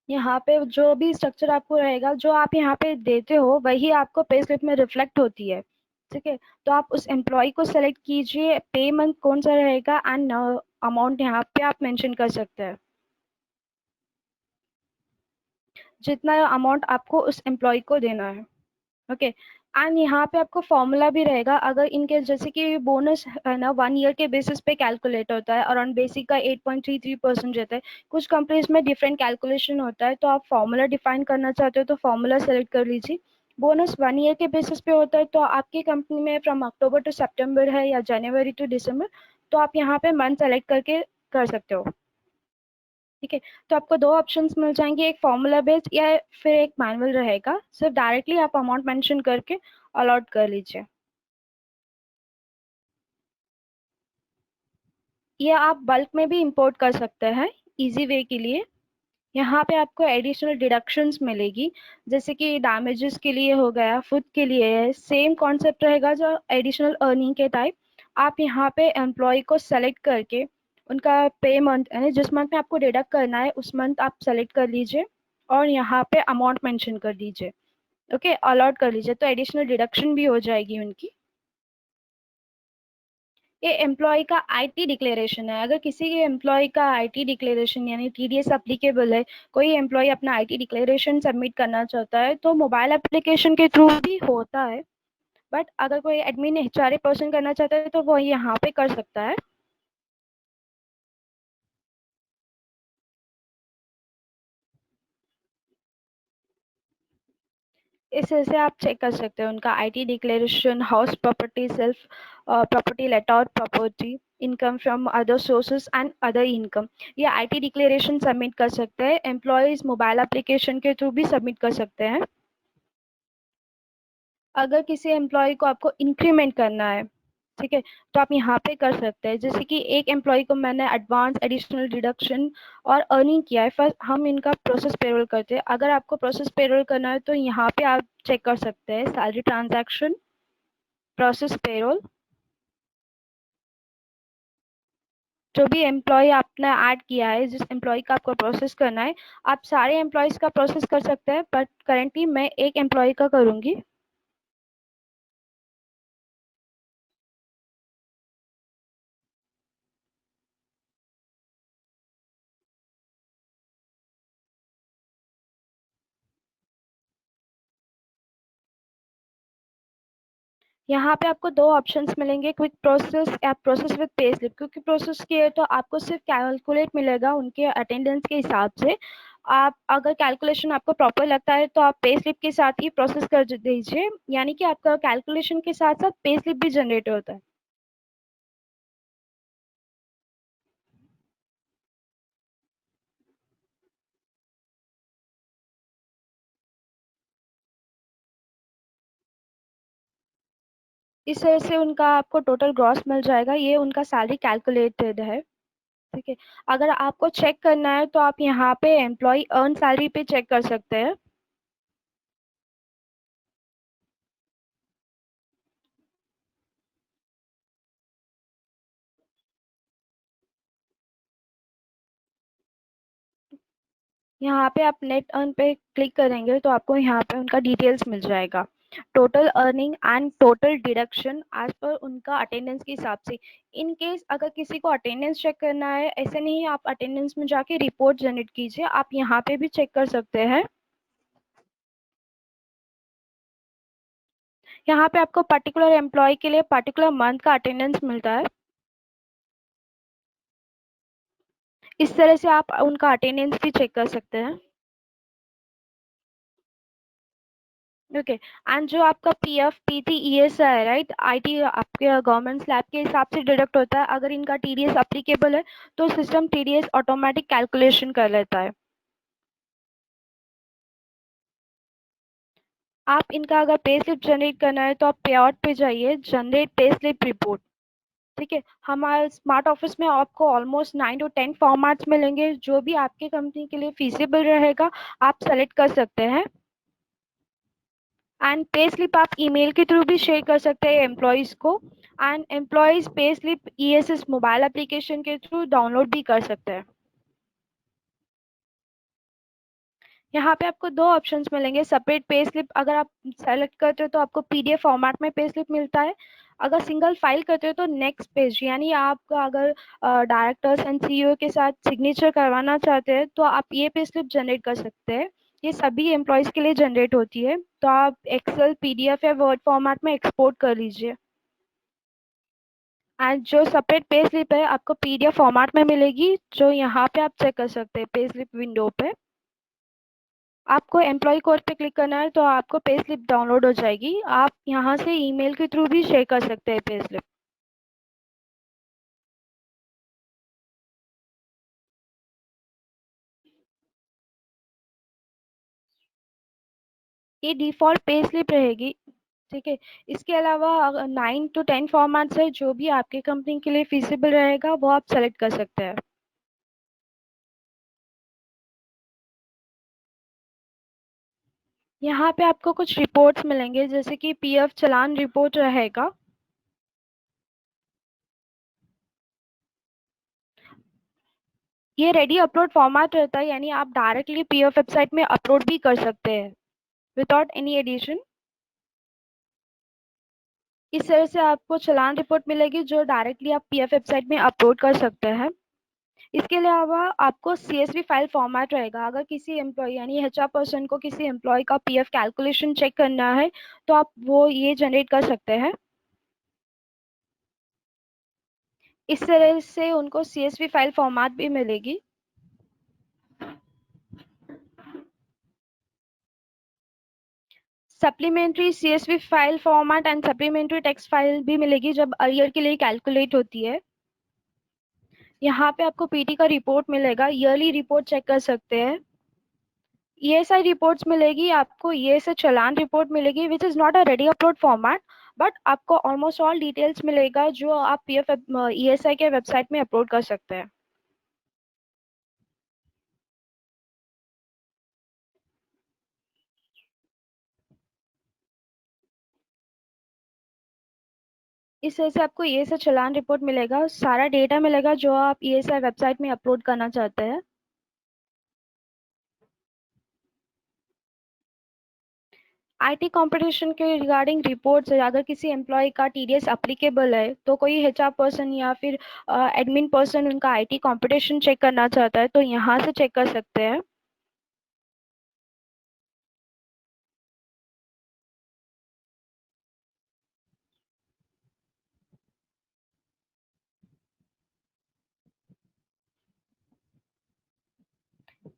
यहाँ पे जो भी स्ट्रक्चर आपको रहेगा, जो आप यहाँ पे देते हो वही आपको पे स्लिप में रिफ्लेक्ट होती है, ठीक है। तो आप उस एम्प्लॉय को सेलेक्ट कीजिए, पे मंथ कौन सा रहेगा एंड अमाउंट यहाँ पे आप मेंशन कर सकते हैं, जितना अमाउंट आपको उस एम्प्लॉय को देना है। ओके, एंड यहाँ पे आपको फॉर्मूला भी रहेगा, अगर इनके जैसे कि बोनस है ना 1 ईयर के बेसिस पे कैलकुलेट होता है और ऑन बेसिक का 8.33% रहता है। कुछ कंपनीज में डिफरेंट कैलकुलेशन होता है, तो आप फॉर्मूला डिफाइन करना चाहते हो तो फॉर्मूला सेलेक्ट कर लीजिए। बोनस 1 ईयर के बेसिस पे होता है तो आपकी कंपनी में फ्रॉम अक्टूबर टू सितंबर है या जनवरी टू दिसंबर, तो आप यहाँ पे मंथ सेलेक्ट करके कर सकते हो, ठीक है। तो आपको दो ऑप्शंस मिल जाएंगे, एक फॉर्मूला बेस्ड या फिर एक मैनुअल रहेगा, सिर्फ डायरेक्टली आप अमाउंट मेंशन करके अलॉट कर लीजिए। ये आप बल्क में भी इंपोर्ट कर सकते हैं इजी वे के लिए। यहाँ पे आपको एडिशनल डिडक्शंस मिलेगी, जैसे कि डैमेजेस के लिए हो गया, फूड के लिए है, सेम कॉन्सेप्ट रहेगा जो एडिशनल अर्निंग के टाइप। आप यहाँ पे एम्प्लॉय को सेलेक्ट करके उनका पे मंथ यानी जिस मंथ में आपको डिडक्ट करना है उस मंथ आप सेलेक्ट कर लीजिए और यहाँ पे अमाउंट मेंशन कर दीजिए। ओके, अलॉट कर लीजिए तो एडिशनल डिडक्शन भी हो जाएगी उनकी। ये एम्प्लॉय का आईटी डिक्लेरेशन है, अगर किसी के एम्प्लॉय का आईटी डिक्लेरेशन यानी टीडीएस एप्लीकेबल है, कोई एम्प्लॉय अपना आईटी डिक्लेरेशन सबमिट करना चाहता है तो मोबाइल एप्लीकेशन के थ्रू भी होता है, बट अगर कोई एडमिन एचआरए पर्सन करना चाहता है तो वो यहाँ पे कर सकता है। इस तरह से आप चेक कर सकते हैं उनका IT declaration, house property, self property, let out property, income from other sources and other income. ये आईटी डिक्लेरेशन सबमिट कर सकते हैं, एम्प्लॉयज मोबाइल एप्लीकेशन के थ्रू भी सबमिट कर सकते हैं। अगर किसी एम्प्लॉय को आपको इंक्रीमेंट करना है, ठीक है, तो आप यहाँ पे कर सकते हैं। जैसे कि एक एम्प्लॉय को मैंने एडवांस एडिशनल डिडक्शन और अर्निंग किया है, फर्स्ट हम इनका प्रोसेस पेरोल करते हैं। अगर आपको प्रोसेस पेरोल करना है तो यहाँ पे आप चेक कर सकते हैं सैलरी ट्रांजैक्शन, प्रोसेस पेरोल। जो भी एम्प्लॉय आपने ऐड किया है, जिस एम्प्लॉय का आपको प्रोसेस करना है, आप सारे एम्प्लॉयज का प्रोसेस कर सकते हैं, बट करेंटली मैं एक एम्प्लॉय का करूंगी। यहाँ पे आपको दो ऑप्शंस मिलेंगे, क्विक प्रोसेस या प्रोसेस विद पे स्लिप। क्योंकि प्रोसेस किए तो आपको सिर्फ कैलकुलेट मिलेगा उनके अटेंडेंस के हिसाब से। आप अगर कैलकुलेशन आपको प्रॉपर लगता है तो आप पे स्लिप के साथ ही प्रोसेस कर दीजिए, यानी कि आपका कैलकुलेशन के साथ साथ पे स्लिप भी जनरेट होता है। इस तरह से उनका आपको टोटल ग्रॉस मिल जाएगा, ये उनका सैलरी कैलकुलेटेड है। ठीक है, अगर आपको चेक करना है तो आप यहाँ पे एम्प्लॉय अर्न सैलरी पे चेक कर सकते हैं। यहाँ पे आप नेट अर्न पे क्लिक करेंगे तो आपको यहाँ पे उनका डिटेल्स मिल जाएगा, total earning and total deduction as per उनका अटेंडेंस के हिसाब से। इन केस अगर किसी को अटेंडेंस चेक करना है, ऐसे नहीं आप अटेंडेंस में जाके रिपोर्ट जनरेट कीजिए, आप यहाँ पे भी चेक कर सकते हैं। यहाँ पे आपको पर्टिकुलर एम्प्लॉय के लिए पर्टिकुलर मंथ का अटेंडेंस मिलता है। इस तरह से आप उनका अटेंडेंस भी चेक कर सकते हैं। ओके, एंड जो आपका पीएफ पीटी ईएसआई है, राइट, आईटी आपके गवर्नमेंट स्लैब के हिसाब से डिडक्ट होता है। अगर इनका टीडीएस अप्लीकेबल है तो सिस्टम टीडीएस ऑटोमेटिक कैलकुलेशन कर लेता है। आप इनका अगर पे स्लिप जनरेट करना है तो आप पे आउट पे जाइए, जनरेट पे स्लिप रिपोर्ट। ठीक है, हमारे स्मार्ट ऑफिस में आपको ऑलमोस्ट 9 to 10 फॉर्मेट्स मिलेंगे, जो भी आपके कंपनी के लिए फीसिबल रहेगा आप सेलेक्ट कर सकते हैं। एंड पे स्लिप आप ईमेल के थ्रू भी शेयर कर सकते हैं एम्प्लॉयज को। And employees pay slip ESS mobile application के थ्रू डाउनलोड भी कर सकते हैं। यहाँ पे आपको दो ऑप्शंस मिलेंगे, सेपरेट पे स्लिप अगर आप सेलेक्ट करते हो तो आपको पीडीएफ फॉर्मेट में पे स्लिप मिलता है। अगर सिंगल फाइल करते हो तो नेक्स्ट पेज, यानी आपका अगर डायरेक्टर्स एंड सीईओ के साथ सिग्नेचर करवाना चाहते हैं तो आप ये पे स्लिप जनरेट कर सकते हैं। ये सभी एम्प्लॉयज के लिए जनरेट होती है, तो आप एक्सेल पीडीएफ या वर्ड फॉर्मेट में एक्सपोर्ट कर लीजिए। एंड जो सेपरेट पे स्लिप है आपको पीडीएफ फॉर्मेट में मिलेगी, जो यहाँ पे आप चेक कर सकते हैं पे स्लिप विंडो पे। आपको एम्प्लॉय कोड पे क्लिक करना है तो आपको पे स्लिप डाउनलोड हो जाएगी, आप यहाँ से ईमेल के थ्रू भी शेयर कर सकते हैं पे स्लिप। ये डिफॉल्ट पे स्लिप रहेगी। ठीक है, इसके अलावा 9 to 10 फॉर्मेट्स है, जो भी आपके कंपनी के लिए फिजिबल रहेगा वो आप सेलेक्ट कर सकते हैं। यहाँ पे आपको कुछ रिपोर्ट्स मिलेंगे, जैसे कि पीएफ चालान रिपोर्ट रहेगा। ये रेडी अपलोड फॉर्मेट रहता है, यानी आप डायरेक्टली पीएफ वेबसाइट में अपलोड भी कर सकते हैं विदाउट एनी एडिशन। इस तरह से आपको चालान रिपोर्ट मिलेगी, जो डायरेक्टली आप पीएफ वेबसाइट में अपलोड कर सकते हैं। इसके अलावा आपको सीएसवी फाइल फॉर्मेट रहेगा। अगर किसी एम्प्लॉय यानी एचआर पर्सन को किसी एम्प्लॉय का पीएफ कैलकुलेशन चेक करना है तो आप वो ये जनरेट कर सकते हैं। इस तरह से उनको सीएसवी फाइल फॉर्मेट भी मिलेगी। Supplementary CSV file format and supplementary text file भी मिलेगी, जब अरियर के लिए कैलकुलेट होती है। यहाँ पे आपको पीटी का रिपोर्ट मिलेगा, ईयरली रिपोर्ट चेक कर सकते हैं। ईएसआई रिपोर्ट्स मिलेगी आपको, ईएसआई चालान रिपोर्ट मिलेगी which is not a ready upload format, but आपको ऑलमोस्ट ऑल डिटेल्स मिलेगा जो आप पीएफ ईएसआई के वेबसाइट में अपलोड कर सकते हैं। इस तरह से आपको ईएसआई चालान रिपोर्ट मिलेगा, सारा डेटा मिलेगा जो आप ईएसआई वेबसाइट में अपलोड करना चाहते हैं। आईटी कंपटीशन के रिगार्डिंग रिपोर्ट्स है, अगर किसी एम्प्लॉय का टीडीएस अप्लीकेबल है तो कोई एचआर पर्सन या फिर एडमिन पर्सन उनका आईटी कंपटीशन चेक करना चाहता है तो यहाँ से चेक कर सकते हैं।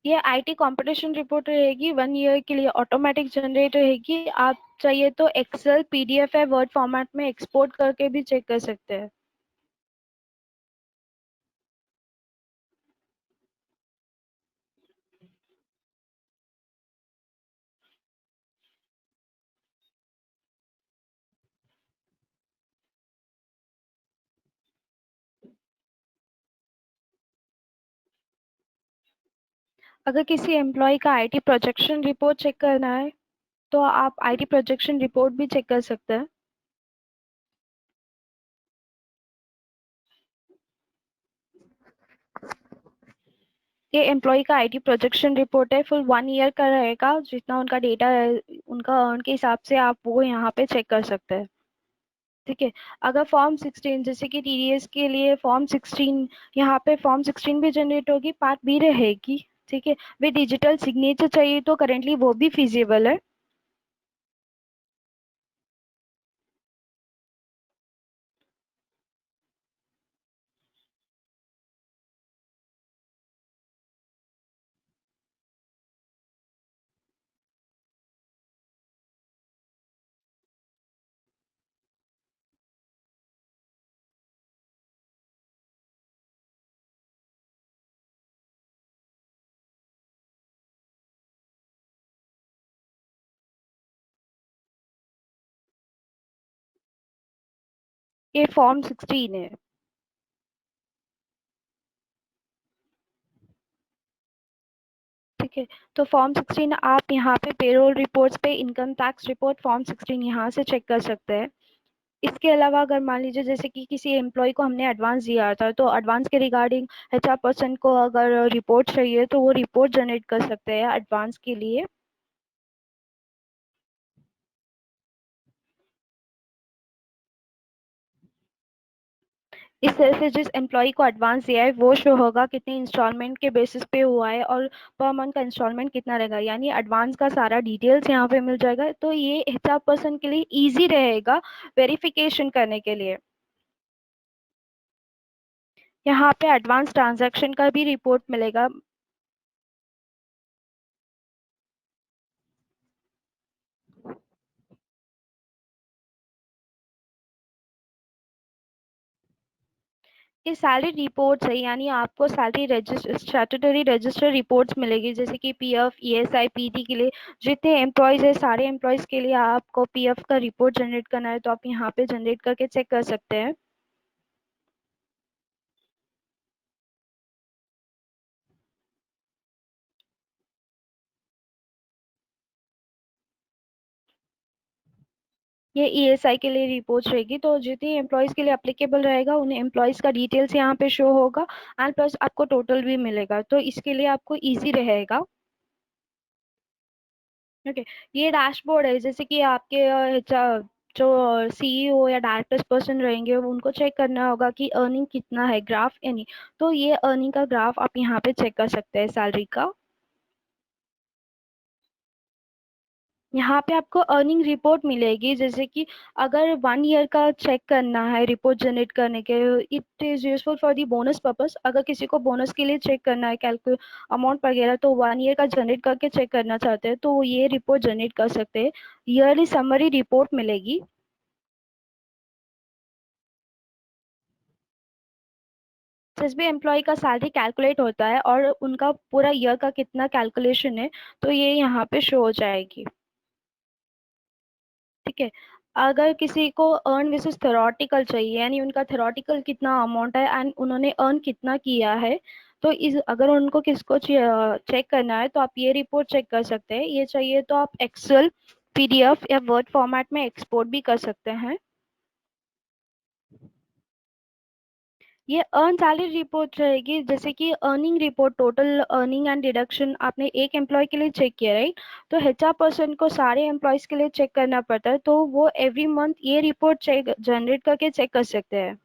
ये आईटी कंपटीशन रिपोर्ट रहेगी, 1 ईयर के लिए ऑटोमेटिक जनरेट रहेगी। आप चाहिए तो एक्सेल पीडीएफ है वर्ड फॉर्मेट में एक्सपोर्ट करके भी चेक कर सकते हैं। अगर किसी एम्प्लॉय का आईटी प्रोजेक्शन रिपोर्ट चेक करना है तो आप आईटी प्रोजेक्शन रिपोर्ट भी चेक कर सकते हैं। ये एम्प्लॉय का आईटी प्रोजेक्शन रिपोर्ट है, फुल 1 ईयर का रहेगा, जितना उनका डेटा है उनका अर्न के हिसाब से आप वो यहाँ पे चेक कर सकते हैं। ठीक है। अगर फॉर्म 16 जैसे कि टीडीएस के लिए फॉर्म 16, यहाँ पे फॉर्म 16 भी जनरेट होगी, पार्ट बी रहेगी। ठीक है। वे डिजिटल सिग्नेचर चाहिए तो करेंटली वो भी फिजिबल है। ये फॉर्म 16 है। ठीक है। तो फॉर्म 16 आप यहाँ पे पेरोल रिपोर्ट्स पे इनकम टैक्स रिपोर्ट फॉर्म 16 यहाँ से चेक कर सकते हैं। इसके अलावा अगर मान लीजिए जैसे कि किसी एम्प्लॉय को हमने एडवांस दिया था तो एडवांस के रिगार्डिंग एचआर पर्सन को अगर रिपोर्ट चाहिए तो वो रिपोर्ट जनरेट कर सकते हैं एडवांस के लिए। इस तरह से जिस एम्प्लॉय को एडवांस दिया है वो शो होगा कितने इंस्टॉलमेंट के बेसिस पे हुआ है और पर मंथ का इंस्टॉलमेंट कितना रहेगा, यानी एडवांस का सारा डिटेल्स यहाँ पे मिल जाएगा। तो ये एचआर पर्सन के लिए इजी रहेगा वेरिफिकेशन करने के लिए। यहाँ पे एडवांस ट्रांजैक्शन का भी रिपोर्ट मिलेगा। ये सैलरी रिपोर्ट्स है, यानी आपको salary register statutory register reports मिलेगी, जैसे कि पीएफ ईएसआई पीटी के लिए जितने एम्प्लॉयज है सारे एम्प्लॉयज के लिए आपको पीएफ का रिपोर्ट जनरेट करना है तो आप यहाँ पे जनरेट करके चेक कर सकते हैं। ये ईएसआई के लिए रिपोर्ट्स रहेगी, तो जितने एम्प्लॉयज के लिए अप्लीकेबल रहेगा उन एम्प्लॉयज का डिटेल्स यहाँ पे शो होगा एंड प्लस आपको टोटल भी मिलेगा, तो इसके लिए आपको इजी रहेगा। ओके। ये डैशबोर्ड है, जैसे कि आपके जो सीईओ या डायरेक्टर्स पर्सन रहेंगे उनको चेक करना होगा कि अर्निंग कितना है, ग्राफ यानी, तो ये अर्निंग का ग्राफ आप यहाँ पे चेक कर सकते हैं सैलरी का। यहाँ पे आपको अर्निंग रिपोर्ट मिलेगी, जैसे कि अगर 1 ईयर का चेक करना है रिपोर्ट जनरेट करने के, it is useful for the bonus purpose. अगर किसी को बोनस के लिए चेक करना है कैलकुलेट अमाउंट वगैरह तो 1 ईयर का जनरेट करके चेक करना चाहते हैं तो वो ये रिपोर्ट जनरेट कर सकते हैं। ईयरली समरी रिपोर्ट मिलेगी। जिस भी एम्प्लॉय का सैलरी कैलकुलेट होता है और उनका पूरा ईयर का कितना कैलकुलेशन है, तो ये यहाँ पे शो हो जाएगी। ठीक है। अगर किसी को अर्न विसेस थेरोटिकल चाहिए, यानी उनका थेरोटिकल कितना अमाउंट है एंड उन्होंने अर्न कितना किया है, तो इस अगर उनको किसको चेक करना है तो आप ये रिपोर्ट चेक कर सकते हैं। ये चाहिए तो आप एक्सेल, पीडीएफ या वर्ड फॉर्मेट में एक्सपोर्ट भी कर सकते हैं। ये अर्न सैलरी रिपोर्ट रहेगी, जैसे कि earning report, total earning and deduction आपने एक एम्प्लॉय के लिए चेक किया, राइट? तो एचआर पर्सन को सारे एम्प्लॉयज के लिए चेक करना पड़ता है, तो वो एवरी मंथ ये रिपोर्ट चेक जनरेट करके चेक कर सकते हैं।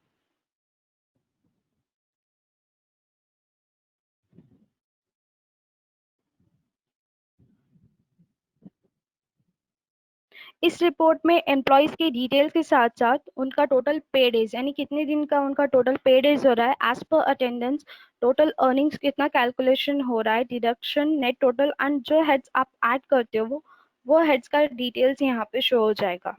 इस रिपोर्ट में एम्प्लॉयज की डिटेल्स के साथ साथ उनका टोटल पे डेज, यानी कितने दिन का उनका टोटल पे डेज हो रहा है as per attendance, total earnings कितना कैलकुलेशन हो रहा है, डिडक्शन, नेट टोटल एंड जो हेड्स आप ऐड करते हो वो हेड्स का डिटेल्स यहाँ पे शो हो जाएगा।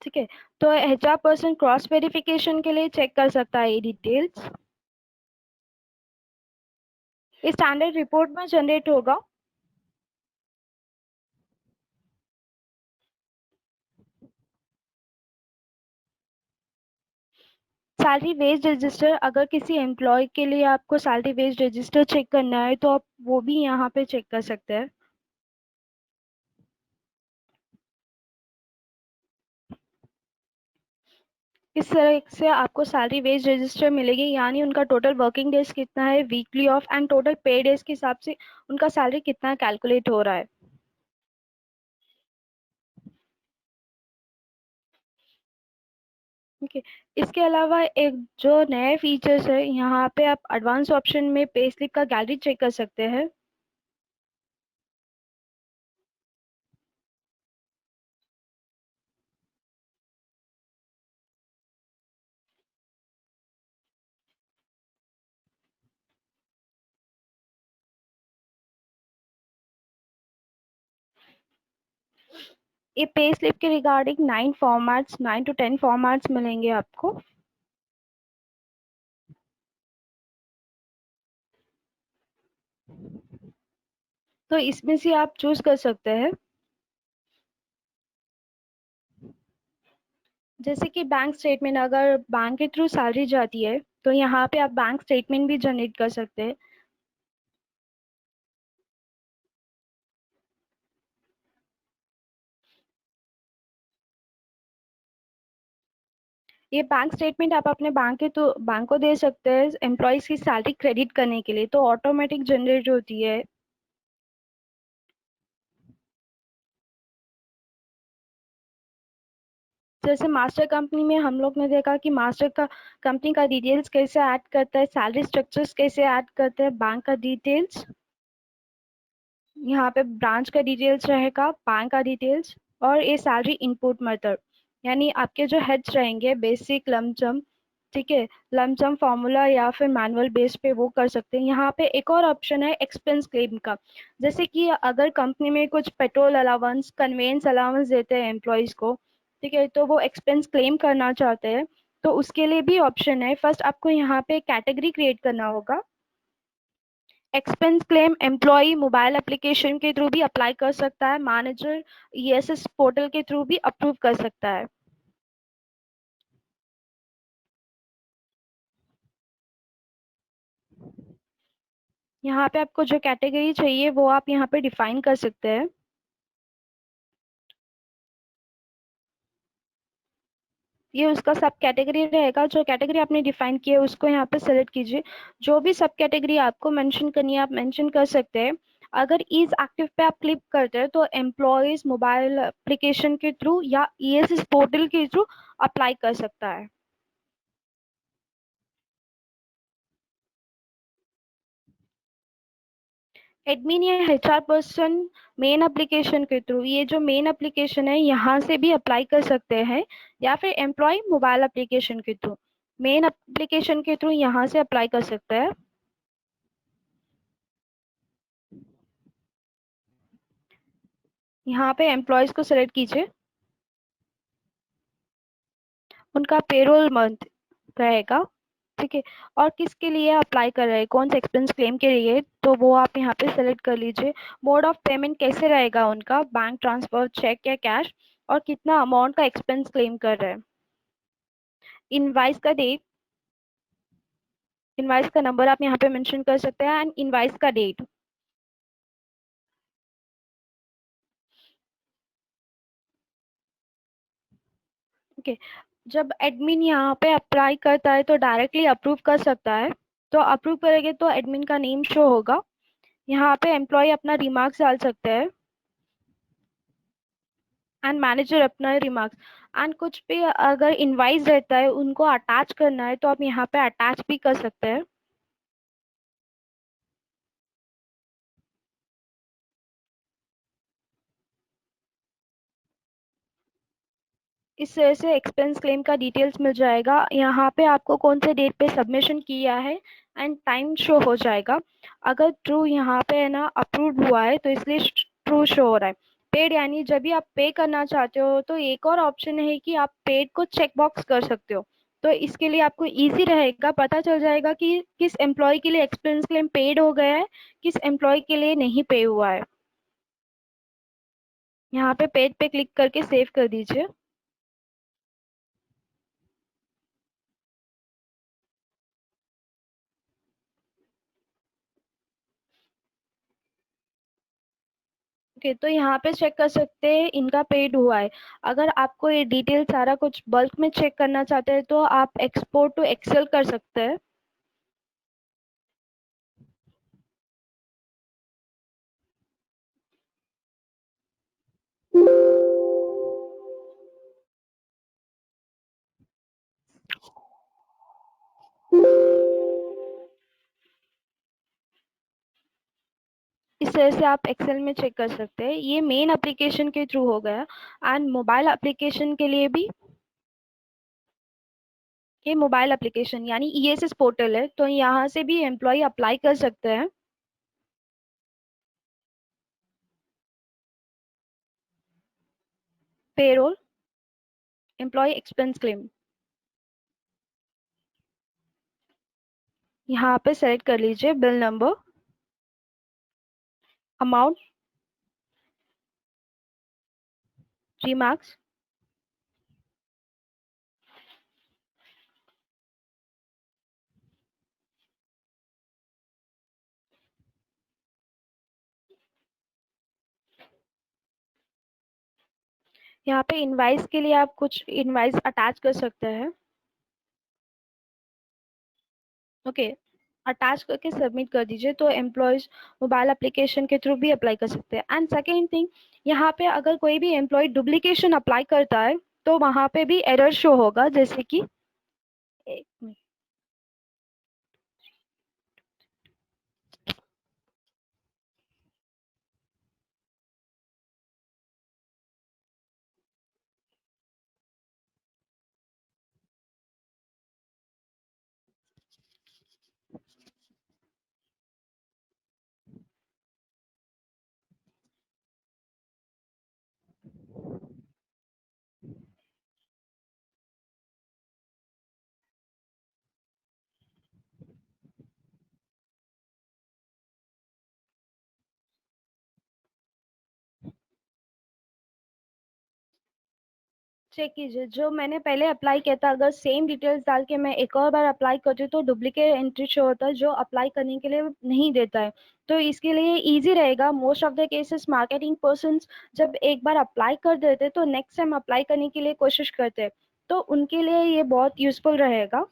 ठीक है। तो एचआर पर्सन क्रॉस वेरिफिकेशन के लिए चेक कर सकता है ये डिटेल्स। ये स्टैंडर्ड रिपोर्ट में जनरेट होगा। सैलरी वेज रजिस्टर, अगर किसी एम्प्लॉय के लिए आपको सैलरी वेज रजिस्टर चेक करना है तो आप वो भी यहाँ पे चेक कर सकते हैं। इस तरह से आपको सैलरी वेज रजिस्टर मिलेगी, यानी उनका टोटल वर्किंग डेज कितना है, वीकली ऑफ एंड टोटल पे डेज के हिसाब से उनका सैलरी कितना कैलकुलेट हो रहा है। ठीक है। इसके अलावा एक जो नए फीचर्स है, यहाँ पे आप एडवांस ऑप्शन में पे स्लिप का गैलरी चेक कर सकते हैं। ये पे स्लिप के रिगार्डिंग 9 फॉर्मेट्स, 9 to 10 फॉर्मेट्स मिलेंगे आपको। तो इसमें से आप चूज कर सकते हैं। जैसे कि बैंक स्टेटमेंट, अगर बैंक के थ्रू सैलरी जाती है तो यहाँ पे आप बैंक स्टेटमेंट भी जनरेट कर सकते हैं। ये बैंक स्टेटमेंट आप अपने बैंक को दे सकते हैं एम्प्लॉयज की सैलरी क्रेडिट करने के लिए, तो ऑटोमेटिक जनरेट होती है। जैसे मास्टर कंपनी में हम लोग ने देखा कि मास्टर का कंपनी का डिटेल्स कैसे ऐड करता है, सैलरी स्ट्रक्चर्स कैसे ऐड करते हैं, बैंक का डिटेल्स, यहाँ पे ब्रांच का डिटेल्स रहेगा, बैंक का डिटेल्स, और ये सैलरी इनपुट मेथड, यानी आपके जो हेड्स रहेंगे बेसिक, लमसम, ठीक है, लमसम फॉर्मूला या फिर मैनुअल बेस पे वो कर सकते हैं। यहाँ पे एक और ऑप्शन है एक्सपेंस क्लेम का, जैसे कि अगर कंपनी में कुछ पेट्रोल अलाउंस, कन्वेंस अलाउंस देते हैं एम्प्लॉयज को, ठीक है, तो वो एक्सपेंस क्लेम करना चाहते हैं, तो उसके लिए भी ऑप्शन है। फर्स्ट आपको यहाँ पे कैटेगरी क्रिएट करना होगा। Expense claim employee mobile application के थ्रू भी अप्लाई कर सकता है, मैनेजर ईएसएस पोर्टल के थ्रू भी अप्रूव कर सकता है। यहाँ पे आपको जो कैटेगरी चाहिए वो आप यहाँ पे डिफाइन कर सकते हैं। ये उसका सब कैटेगरी रहेगा, जो कैटेगरी आपने डिफाइन किया है उसको यहाँ पे सेलेक्ट कीजिए। जो भी सब कैटेगरी आपको मेंशन करनी है आप मेंशन कर सकते हैं। अगर इज एक्टिव पे आप क्लिक करते हैं तो एम्प्लॉयज मोबाइल एप्लीकेशन के थ्रू या ईएसएस पोर्टल के थ्रू अप्लाई कर सकता है। एडमिन या एचआर पर्सन मेन एप्लीकेशन के थ्रू, ये जो मेन एप्लीकेशन है यहाँ से भी अप्लाई कर सकते हैं, या फिर एम्प्लॉय मोबाइल एप्लीकेशन के थ्रू, मेन एप्लीकेशन के थ्रू यहाँ से अप्लाई कर सकते हैं। यहाँ पे एम्प्लॉयज को सिलेक्ट कीजिए, उनका पेरोल मंथ रहेगा, ठीक है। और किसके लिए अप्लाई कर रहे हैं, कौन से एक्सपेंस क्लेम के लिए, तो वो आप यहाँ पे सेलेक्ट कर लीजिए। मोड ऑफ पेमेंट कैसे रहेगा उनका, बैंक ट्रांसफर, चेक या कैश, और कितना अमाउंट का एक्सपेंस क्लेम कर रहे हैं। इनवाइस का डेट, इनवाइस का नंबर आप यहाँ पे मेंशन कर सकते हैं, एंड इनवाइस का डेट। ओके। जब एडमिन यहाँ पे अप्लाई करता है तो डायरेक्टली अप्रूव कर सकता है, तो अप्रूव करेंगे तो एडमिन का नेम शो होगा। यहाँ पे एम्प्लॉय अपना रिमार्क्स डाल सकते हैं, एंड मैनेजर अपना रिमार्क्स। एंड कुछ भी अगर इनवाइस रहता है उनको अटैच करना है तो आप यहाँ पे अटैच भी कर सकते हैं। इस तरह से एक्सपेंस क्लेम का डिटेल्स मिल जाएगा। यहाँ पे आपको कौन से डेट पे सबमिशन किया है एंड टाइम शो हो जाएगा। अगर ट्रू यहाँ पे है ना अप्रूव हुआ है तो इसलिए ट्रू शो हो रहा है। पेड यानी जब भी आप पे करना चाहते हो तो एक और ऑप्शन है कि आप पेड को चेक बॉक्स कर सकते हो। तो इसके लिए आपको इजी रहेगा, पता चल जाएगा कि किस एम्प्लॉय के लिए एक्सपेंस क्लेम पेड हो गया है, किस एम्प्लॉय के लिए नहीं पे हुआ है। यहाँ पे पेड पे क्लिक करके सेव कर दीजिए। ओके, तो यहाँ पे चेक कर सकते हैं इनका पेड हुआ है। अगर आपको ये डिटेल सारा कुछ बल्क में चेक करना चाहते हैं तो आप एक्सपोर्ट टू एक्सेल कर सकते हैं। इस तरह से आप एक्सेल में चेक कर सकते हैं। ये मेन एप्लीकेशन के थ्रू हो गया। एंड मोबाइल एप्लीकेशन के लिए भी, ये मोबाइल एप्लीकेशन यानी ईएसएस पोर्टल है, तो यहाँ से भी एम्प्लॉय अप्लाई कर सकते हैं। पेरोल, एम्प्लॉय एक्सपेंस क्लेम, यहाँ पे सेलेक्ट कर लीजिए बिल नंबर, अमाउंट, रिमार्क्स। यहाँ पे इनवाइस के लिए आप कुछ इनवाइस अटैच कर सकते हैं। ओके, अटैच करके सबमिट कर दीजिए तो एम्प्लॉयज मोबाइल एप्लीकेशन के थ्रू भी अप्लाई कर सकते हैं। एंड सेकेंड थिंग, यहाँ पे अगर कोई भी एम्प्लॉय डुप्लीकेशन अप्लाई करता है तो वहाँ पे भी एरर शो होगा, जैसे कि एक मिनट। चेक कीजिए, जो मैंने पहले अप्लाई किया था अगर सेम डिटेल्स डाल के मैं एक और बार अप्लाई करती हूँ तो डुप्लीकेट एंट्री शो होता है, जो अप्लाई करने के लिए नहीं देता है। तो इसके लिए इजी रहेगा। Most of the cases marketing person जब एक बार अप्लाई कर देते तो नेक्स्ट टाइम अप्लाई करने के लिए कोशिश करते हैं, तो उनके लिए ये बहुत यूजफुल रहेगा।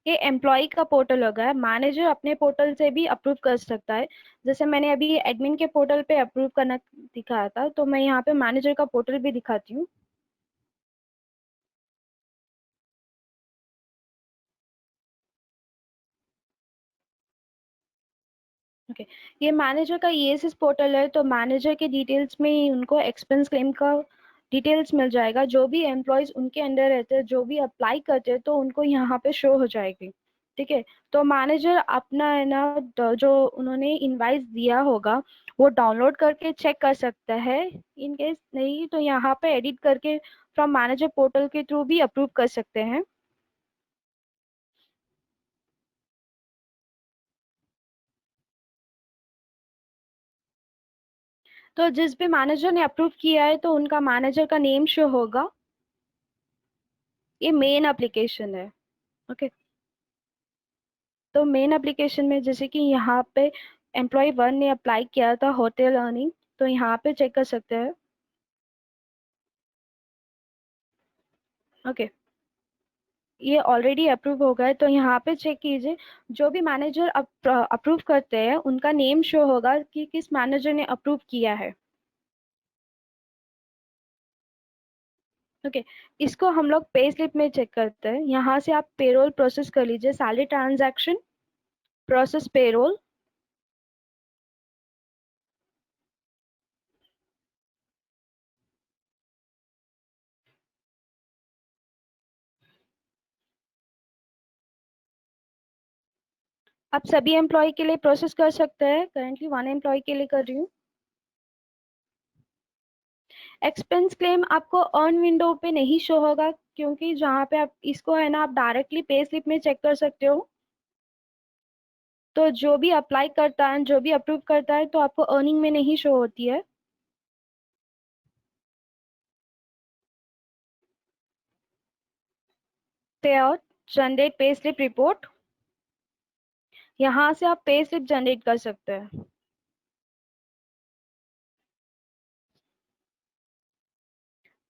ये एम्प्लॉय का पोर्टल होगा है, मैनेजर अपने पोर्टल से भी अप्रूव कर सकता है। जैसे मैंने अभी एडमिन के पोर्टल पे अप्रूव करना दिखाया था, तो मैं यहाँ पे मैनेजर का पोर्टल भी दिखाती हूँ। ओके, ये मैनेजर का ईएसएस पोर्टल है, तो मैनेजर के डिटेल्स में ही उनको एक्सपेंस क्लेम का डिटेल्स मिल जाएगा। जो भी एम्प्लॉयज उनके अंडर रहते हैं, जो भी अप्लाई करते हैं, तो उनको यहाँ पे शो हो जाएगी। ठीक है। तो मैनेजर अपना है ना जो उन्होंने इनवाइस दिया होगा वो डाउनलोड करके चेक कर सकता है। इन केस नहीं तो यहाँ पे एडिट करके फ्रॉम मैनेजर पोर्टल के थ्रू भी अप्रूव कर सकते हैं। तो जिस भी मैनेजर ने अप्रूव किया है तो उनका मैनेजर का नेम शो होगा। ये मेन एप्लीकेशन है। ओके। तो मेन एप्लीकेशन में जैसे कि यहाँ पे एम्प्लॉय 1 ने अप्लाई किया था होटल अर्निंग, तो यहाँ पे चेक कर सकते हैं। ओके। ये ऑलरेडी अप्रूव हो गया है, तो यहाँ पे चेक कीजिए। जो भी मैनेजर अप्रूव करते हैं उनका नेम शो होगा कि किस मैनेजर ने अप्रूव किया है। ओके। इसको हम लोग पे स्लिप में चेक करते हैं। यहाँ से आप पेरोल प्रोसेस कर लीजिए, सैलरी ट्रांजैक्शन, प्रोसेस पेरोल। आप सभी एम्प्लॉय के लिए प्रोसेस कर सकते हैं, करंटली 1 एम्प्लॉय के लिए कर रही हूँ। एक्सपेंस क्लेम आपको अर्न विंडो पे नहीं शो होगा, क्योंकि जहाँ पे आप इसको है ना, आप डायरेक्टली पे स्लिप में चेक कर सकते हो। तो जो भी अप्लाई करता है, जो भी अप्रूव करता है, तो आपको अर्निंग में नहीं शो होती है। पे out, generate pay slip report. यहाँ से आप पे स्लिप जनरेट कर सकते हैं।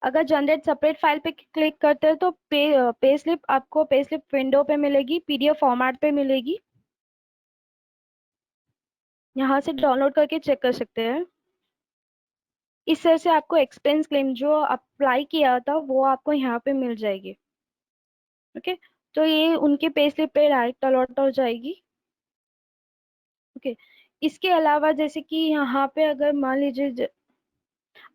अगर जनरेट सेपरेट फाइल पे क्लिक करते हैं तो पे स्लिप आपको पे स्लिप विंडो पे मिलेगी, पीडीएफ फॉर्मेट पे मिलेगी। यहाँ से डाउनलोड करके चेक कर सकते हैं। इस तरह से आपको एक्सपेंस क्लेम जो अप्लाई किया था वो आपको यहाँ पे मिल जाएगी। ओके। तो ये उनके पे स्लिप पे डायरेक्ट अलॉट हो जाएगी। ओके। इसके अलावा जैसे कि यहाँ पे अगर मान लीजिए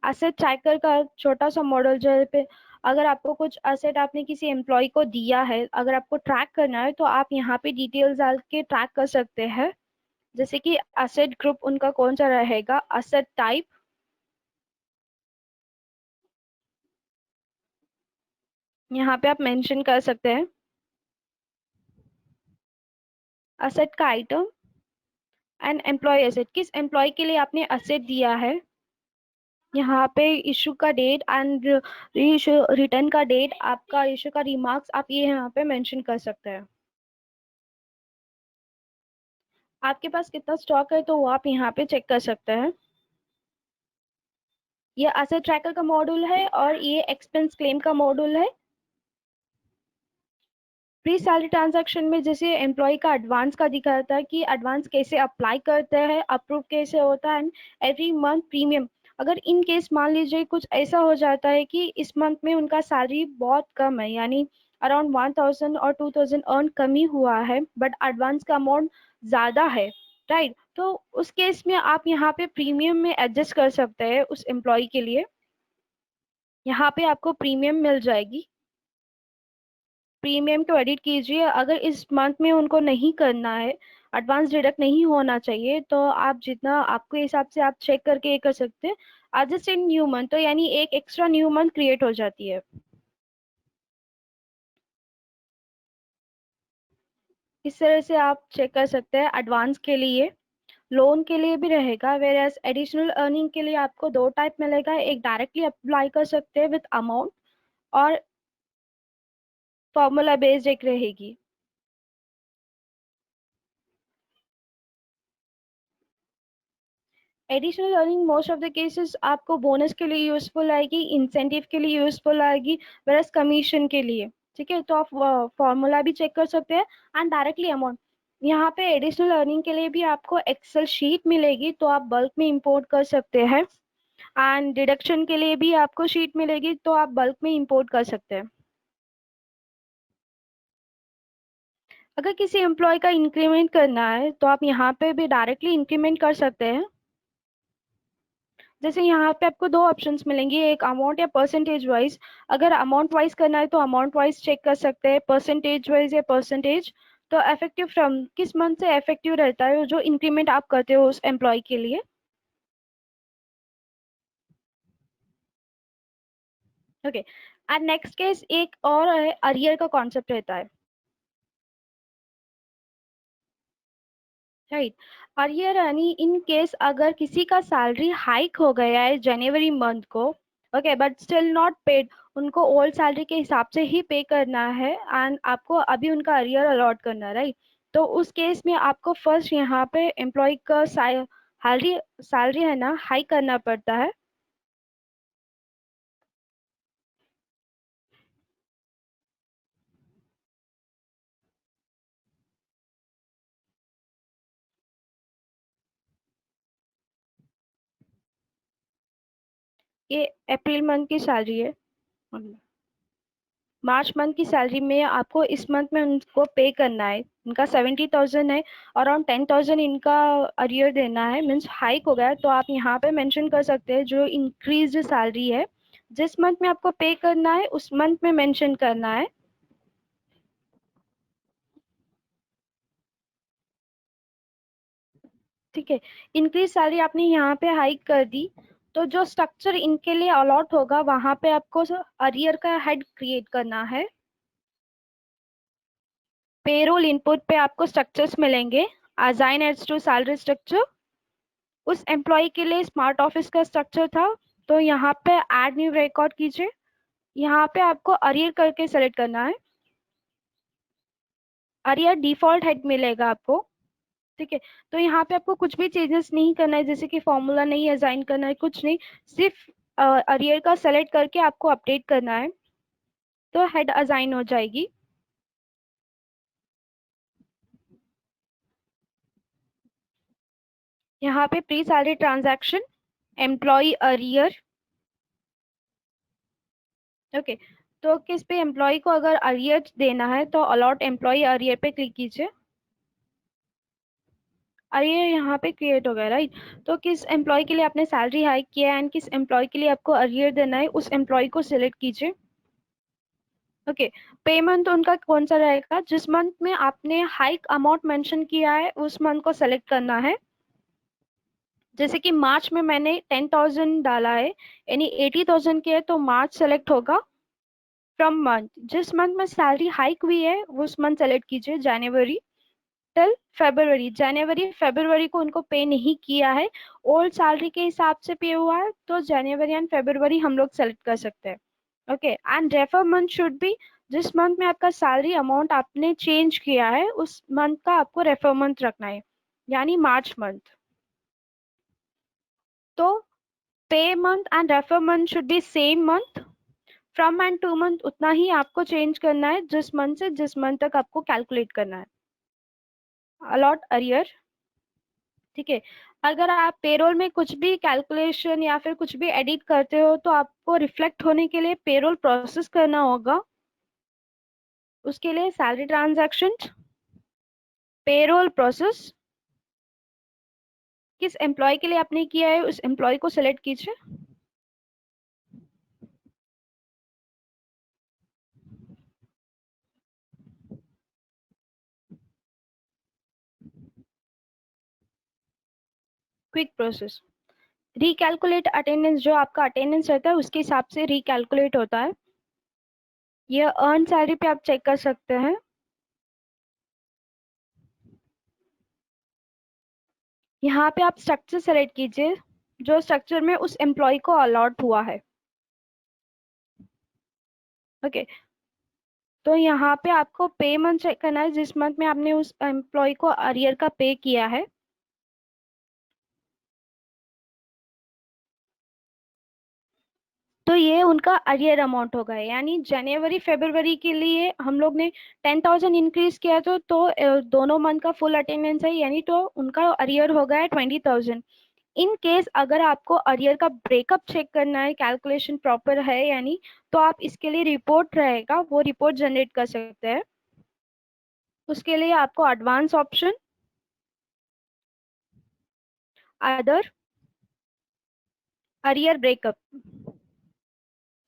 असेट ट्रैकर का छोटा सा मॉडल जो है पे, अगर आपको कुछ असेट आपने किसी एम्प्लॉय को दिया है, अगर आपको ट्रैक करना है तो आप यहाँ पे डिटेल्स डाल के ट्रैक कर सकते हैं। जैसे कि असेट ग्रुप उनका कौन सा रहेगा, असेट टाइप, यहाँ पे आप मेंशन कर सकते हैं। असेट का आइटम एंड एम्प्लॉय एसेट, किस एम्प्लॉय के लिए आपने असेट दिया है। यहाँ पे इशू का डेट एंड रिटर्न का डेट, आपका इशू का रिमार्क्स आप ये यहाँ पे मेंशन कर सकते हैं। आपके पास कितना स्टॉक है तो वो आप यहाँ पे चेक कर सकते हैं। ये एसेट ट्रैकर का मॉड्यूल है और ये एक्सपेंस क्लेम का मॉड्यूल है। प्री सैलरी ट्रांजैक्शन में जैसे एम्प्लॉय का एडवांस का दिखाता है कि एडवांस कैसे अप्लाई करते हैं, अप्रूव कैसे होता है, एंड एवरी मंथ प्रीमियम। अगर इन केस मान लीजिए कुछ ऐसा हो जाता है कि इस मंथ में उनका सैलरी बहुत कम है, यानी अराउंड 1000 और 2000 अर्न कम ही हुआ है, बट एडवांस का अमाउंट ज्यादा है, राइट। तो उस केस में आप यहाँ पे प्रीमियम में एडजस्ट कर सकते हैं उस एम्प्लॉय के लिए। यहाँ पे आपको प्रीमियम मिल जाएगी। प्रीमियम को एडिट कीजिए। अगर इस मंथ में उनको नहीं करना है, एडवांस डिडक्ट नहीं होना चाहिए, तो आप जितना आपके हिसाब से आप चेक करके ये कर सकते हैं। एडजस्ट इन न्यू मंथ, तो यानी एक एक्स्ट्रा न्यू मंथ क्रिएट हो जाती है। इस तरह से आप चेक कर सकते हैं। एडवांस के लिए, लोन के लिए भी रहेगा, वेर एज एडिशनल अर्निंग के लिए आपको दो टाइप मिलेगा, एक डायरेक्टली अप्लाई कर सकते हैं विद अमाउंट, और फॉर्मूला बेस्ड एक रहेगी। Additional earning most of the cases आपको बोनस के लिए यूजफुल आएगी, इंसेंटिव के लिए यूजफुल आएगी, वेरस कमीशन के लिए। ठीक है, तो आप फॉर्मूला भी चेक कर सकते हैं एंड डायरेक्टली अमाउंट। यहाँ पे एडिशनल अर्निंग के लिए भी आपको एक्सेल शीट मिलेगी, तो आप बल्क में इंपोर्ट कर सकते हैं। एंड डिडक्शन के लिए भी आपको शीट मिलेगी, तो आप बल्क में इंपोर्ट कर सकते हैं। अगर किसी एम्प्लॉय का इंक्रीमेंट करना है तो आप यहाँ पे भी डायरेक्टली इंक्रीमेंट कर सकते हैं। जैसे यहाँ पे आपको दो ऑप्शंस मिलेंगे, एक अमाउंट या परसेंटेज वाइज। अगर अमाउंट वाइज करना है तो अमाउंट वाइज चेक कर सकते हैं, परसेंटेज वाइज या परसेंटेज। तो इफेक्टिव फ्रॉम किस मंथ से इफेक्टिव रहता है जो इंक्रीमेंट आप करते हो उस एम्प्लॉय के लिए। ओके, एंड नेक्स्ट केस एक और है, अरियर का कॉन्सेप्ट रहता है, राइट। अरियर यानी इन केस अगर किसी का सैलरी हाइक हो गया है जनवरी मंथ को, okay, but still not paid, उनको ओल्ड सैलरी के हिसाब से ही पे करना है एंड आपको अभी उनका अरियर अलॉट करना है, राइट। तो उस केस में आपको फर्स्ट यहाँ पे एम्प्लॉय का सैलरी सैलरी है ना हाइक करना पड़ता है। ये अप्रैल मंथ की सैलरी है, मार्च मंथ की सैलरी में आपको इस मंथ में उनको पे करना है, इनका 70,000 है, अराउंड 10,000 इनका अरियर देना है, मीन्स हाइक हो गया है। तो आप यहाँ पे मेंशन कर सकते हैं जो इंक्रीज सैलरी है जिस मंथ में आपको पे करना है उस मंथ में मेंशन करना है। ठीक है, इंक्रीज सैलरी आपने यहाँ पे हाइक कर दी, तो जो स्ट्रक्चर इनके लिए अलॉट होगा वहां पे आपको अरियर का हेड क्रिएट करना है। पेरोल इनपुट पे आपको स्ट्रक्चर्स मिलेंगे, assign heads to salary structure, उस एम्प्लॉय के लिए स्मार्ट ऑफिस का स्ट्रक्चर था। तो यहाँ पे ऐड न्यू रिकॉर्ड कीजिए, यहाँ पे आपको अरियर करके सेलेक्ट करना है, अरियर डिफॉल्ट हेड मिलेगा आपको। ठीक है, तो यहाँ पे आपको कुछ भी चेंजेस नहीं करना है, जैसे कि फॉर्मूला नहीं असाइन करना है, कुछ नहीं, सिर्फ अरियर का सेलेक्ट करके आपको अपडेट करना है, तो हेड असाइन हो जाएगी। यहाँ पे pre salary transaction, employee arrear, okay. तो किस पे एम्प्लॉय को अगर अरियर देना है तो अलॉट एम्प्लॉय अरियर पे क्लिक कीजिए, अरियर यहाँ पे क्रिएट हो गया, राइट। तो किस एम्प्लॉय के लिए आपने सैलरी हाइक किया है एंड किस एम्प्लॉय के लिए आपको अरियर देना है उस एम्प्लॉय को सिलेक्ट कीजिए, ओके। पेमेंट उनका कौन सा रहेगा, जिस मंथ में आपने हाइक अमाउंट मेंशन किया है उस मंथ को सेलेक्ट करना है। जैसे कि मार्च में मैंने 10,000 डाला है, यानी 80,000 के है तो मार्च सेलेक्ट होगा। फ्रॉम मंथ, जिस मंथ में सैलरी हाइक हुई है उस मंथ सेलेक्ट कीजिए, जनवरी टिल फेब्रुवरी, जनवरी फेब्रुवरी को उनको पे नहीं किया है, ओल्ड सैलरी के हिसाब से पे हुआ है, तो जनवरी एंड फेब्रुवरी हम लोग सेलेक्ट कर सकते हैं, okay. And refer month should be, जिस मंथ में आपका सैलरी अमाउंट आपने चेंज किया है उस मंथ का आपको रेफर मंथ रखना है, यानी मार्च मंथ। तो पे month and refer month should be same month, from and two month उतना ही आपको चेंज करना है जिस मंथ से जिस मंथ तक आपको कैलकुलेट करना है, अलॉट अरियर। ठीक है, अगर आप पेरोल में कुछ भी कैलकुलेशन या फिर कुछ भी एडिट करते हो तो आपको रिफ्लेक्ट होने के लिए पेरोल प्रोसेस करना होगा, उसके लिए सैलरी ट्रांजैक्शन, पेरोल प्रोसेस, किस एम्प्लॉय के लिए आपने किया है उस एम्प्लॉय को सिलेक्ट कीजिए, क्विक प्रोसेस, रिकैलकुलेट अटेंडेंस, जो आपका अटेंडेंस रहता है उसके हिसाब से रिकैलकुलेट होता है, ये अर्न सैलरी पे आप चेक कर सकते हैं। यहाँ पे आप स्ट्रक्चर सेलेक्ट कीजिए जो स्ट्रक्चर में उस एम्प्लॉय को अलॉट हुआ है, ओके। तो यहाँ पे आपको पे मंथ चेक करना है जिस मंथ में आपने उस एम्प्लॉय को अरियर का पे किया है, तो ये उनका अरियर अमाउंट होगा, यानी जनवरी फरवरी के लिए हम लोग ने 10,000 इंक्रीज किया तो दोनों मंथ का फुल अटेंडेंस है, यानी तो उनका अरियर हो गया है 20,000। इन केस अगर आपको अरियर का ब्रेकअप चेक करना है, कैलकुलेशन प्रॉपर है यानी, तो आप इसके लिए रिपोर्ट रहेगा, वो रिपोर्ट जनरेट कर सकते हैं। उसके लिए आपको advance option, other, arrear breakup,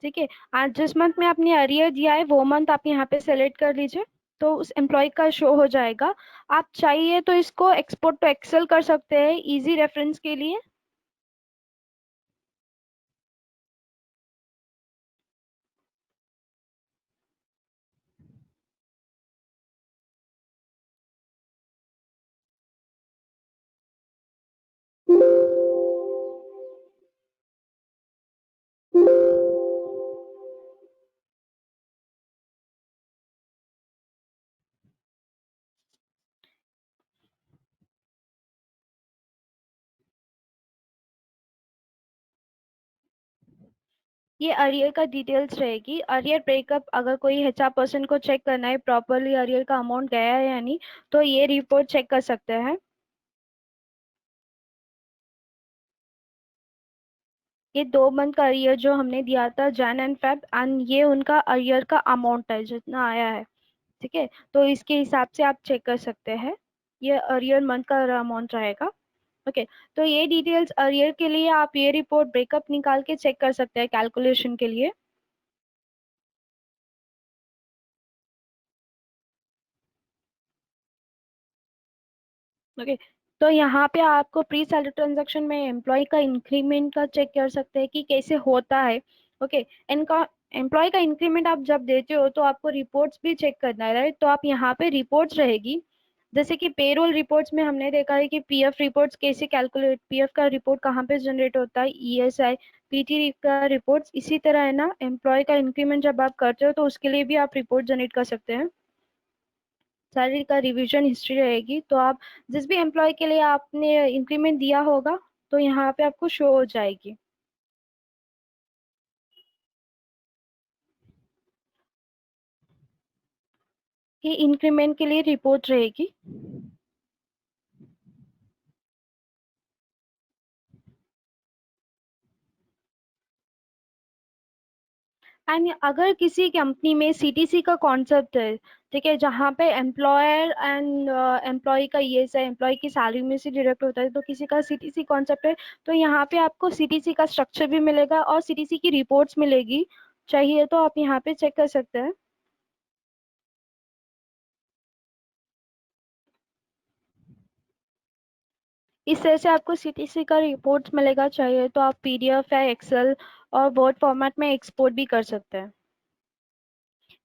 ठीक है। आज जिस मंथ में आपने अरियर दिया है वो मंथ आप यहाँ पे सेलेक्ट कर लीजिए, तो उस एम्प्लॉय का शो हो जाएगा। आप चाहिए तो इसको एक्सपोर्ट टू एक्सेल कर सकते हैं इजी रेफरेंस के लिए। ये अरियर का डिटेल्स रहेगी। अरियर ब्रेकअप, अगर कोई एचआर पर्सन को चेक करना है प्रॉपरली अरियर का अमाउंट गया है या नहीं, तो ये रिपोर्ट चेक कर सकते हैं। ये 2 मंथ का अरियर जो हमने दिया था, जैन एंड फेब, एंड ये उनका अरियर का अमाउंट है जितना आया है। ठीक है, तो इसके हिसाब से आप चेक कर सकते हैं। ये अरियर मंथ का अमाउंट रहेगा। ओके, तो ये डिटेल्स अरियर के लिए आप ये रिपोर्ट ब्रेकअप निकाल के चेक कर सकते हैं कैलकुलेशन के लिए। ओके, तो यहाँ पे आपको प्री सैलरी ट्रांजैक्शन में एम्प्लॉय का इंक्रीमेंट का चेक कर सकते हैं कि कैसे होता है। ओके, इनका एम्प्लॉय का इंक्रीमेंट आप जब देते हो तो आपको रिपोर्ट्स भी चेक करना है, राइट? तो आप यहाँ पे रिपोर्ट्स रहेगी। जैसे कि पेरोल रिपोर्ट्स में हमने देखा है कि पीएफ रिपोर्ट्स कैसे कैलकुलेट, पीएफ का रिपोर्ट कहाँ पे जनरेट होता है, ईएसआई, पीटी का रिपोर्ट्स। इसी तरह है ना, एम्प्लॉय का इंक्रीमेंट जब आप करते हो तो उसके लिए भी आप रिपोर्ट जनरेट कर सकते हैं। सैलरी का रिवीजन हिस्ट्री रहेगी, तो आप जिस भी एम्प्लॉय के लिए आपने इंक्रीमेंट दिया होगा तो यहाँ पे आपको शो हो जाएगी। ये इंक्रीमेंट के लिए रिपोर्ट रहेगी। एंड अगर किसी कंपनी में सीटीसी का कॉन्सेप्ट है, ठीक है, जहाँ पे एम्प्लॉयर एंड एम्प्लॉय का ये है, एम्प्लॉय की सैलरी में से डिडक्ट होता है, तो किसी का सीटीसी कॉन्सेप्ट है, तो यहाँ पे आपको सीटीसी का स्ट्रक्चर भी मिलेगा और सीटीसी की रिपोर्ट्स मिलेगी। चाहिए तो आप यहाँ पे चेक कर सकते हैं। इस तरह से आपको सीटीसी का रिपोर्ट्स मिलेगा। चाहिए तो आप पीडीएफ या एक्सेल और वर्ड फॉर्मेट में एक्सपोर्ट भी कर सकते हैं।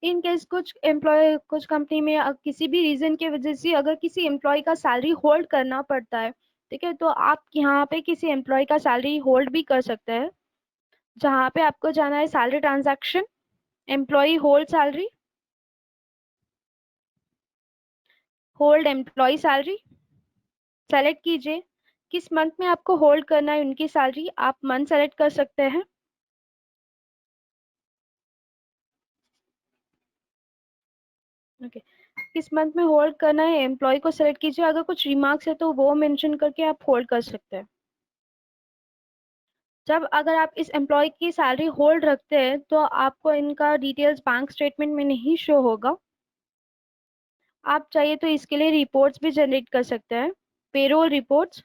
इन केस कुछ एम्प्लॉय, कुछ कंपनी में किसी भी रीजन की वजह से अगर किसी एम्प्लॉय का सैलरी होल्ड करना पड़ता है, ठीक है, तो आप यहाँ पे किसी एम्प्लॉय का सैलरी होल्ड भी कर सकते हैं। जहाँ पे आपको जाना है salary transaction, employee hold salary, hold employee salary, select कीजिए किस मंथ में आपको होल्ड करना है उनकी सैलरी, आप मंथ सेलेक्ट कर सकते हैं। ओके, किस मंथ में होल्ड करना है एम्प्लॉय को सेलेक्ट कीजिए। अगर कुछ रिमार्क्स है तो वो मेंशन करके आप होल्ड कर सकते हैं। जब अगर आप इस एम्प्लॉय की सैलरी होल्ड रखते हैं तो आपको इनका डिटेल्स बैंक स्टेटमेंट में नहीं शो होगा। आप चाहिए तो इसके लिए रिपोर्ट्स भी जनरेट कर सकते हैं, payroll reports,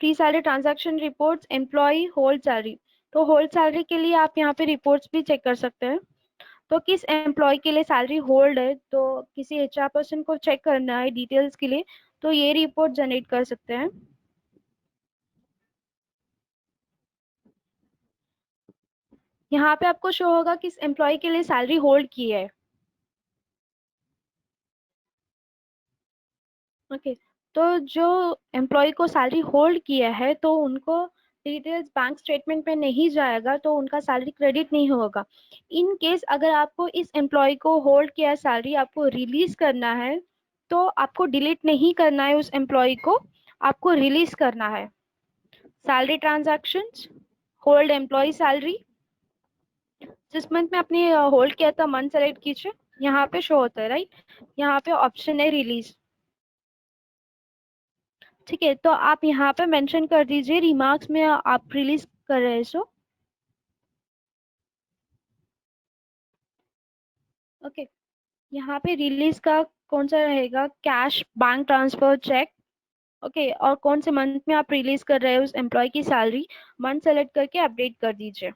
pre salary transaction reports, employee hold salary. तो होल्ड सैलरी के लिए आप यहाँ पे रिपोर्ट्स भी चेक कर सकते हैं। तो किस एम्प्लॉय के लिए सैलरी होल्ड है, तो किसी एचआर पर्सन को चेक करना है डिटेल्स के लिए, तो ये रिपोर्ट जनरेट कर सकते हैं। यहाँ पे आपको शो होगा किस एम्प्लॉय के लिए सैलरी होल्ड की है। ओके, तो जो एम्प्लॉय को सैलरी होल्ड किया है तो उनको डिटेल्स बैंक स्टेटमेंट में नहीं जाएगा, तो उनका सैलरी क्रेडिट नहीं होगा। इन केस अगर आपको इस एम्प्लॉय को होल्ड किया सैलरी आपको रिलीज करना है, तो आपको डिलीट नहीं करना है उस एम्प्लॉय को, आपको रिलीज करना है। Salary transactions, hold employee salary, जिस मंथ में आपने होल्ड किया था मंथ सेलेक्ट कीजिए। यहाँ पे शो होता है, राइट? यहाँ पे ऑप्शन है रिलीज। ठीक है, तो आप यहाँ पे मेंशन कर दीजिए रिमार्क्स में आप रिलीज कर रहे हैं सो। ओके, यहाँ पे रिलीज का कौन सा रहेगा, cash, bank transfer, cheque. Okay, और कौन से मंथ में आप रिलीज कर रहे हैं उस एम्प्लॉय की सैलरी, मंथ सेलेक्ट करके अपडेट कर दीजिए।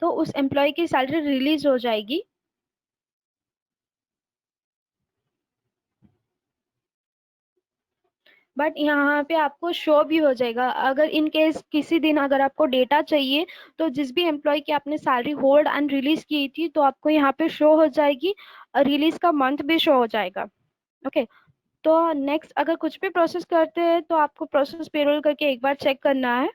तो उस एम्प्लॉय की सैलरी रिलीज हो जाएगी। बट यहाँ पे आपको शो भी हो जाएगा, अगर इन केस किसी दिन अगर आपको डेटा चाहिए, तो जिस भी एम्प्लॉय की आपने सैलरी होल्ड एंड रिलीज की थी तो आपको यहाँ पे शो हो जाएगी, रिलीज का मंथ भी शो हो जाएगा। ओके, तो नेक्स्ट अगर कुछ भी प्रोसेस करते हैं तो आपको प्रोसेस पेरोल करके एक बार चेक करना है।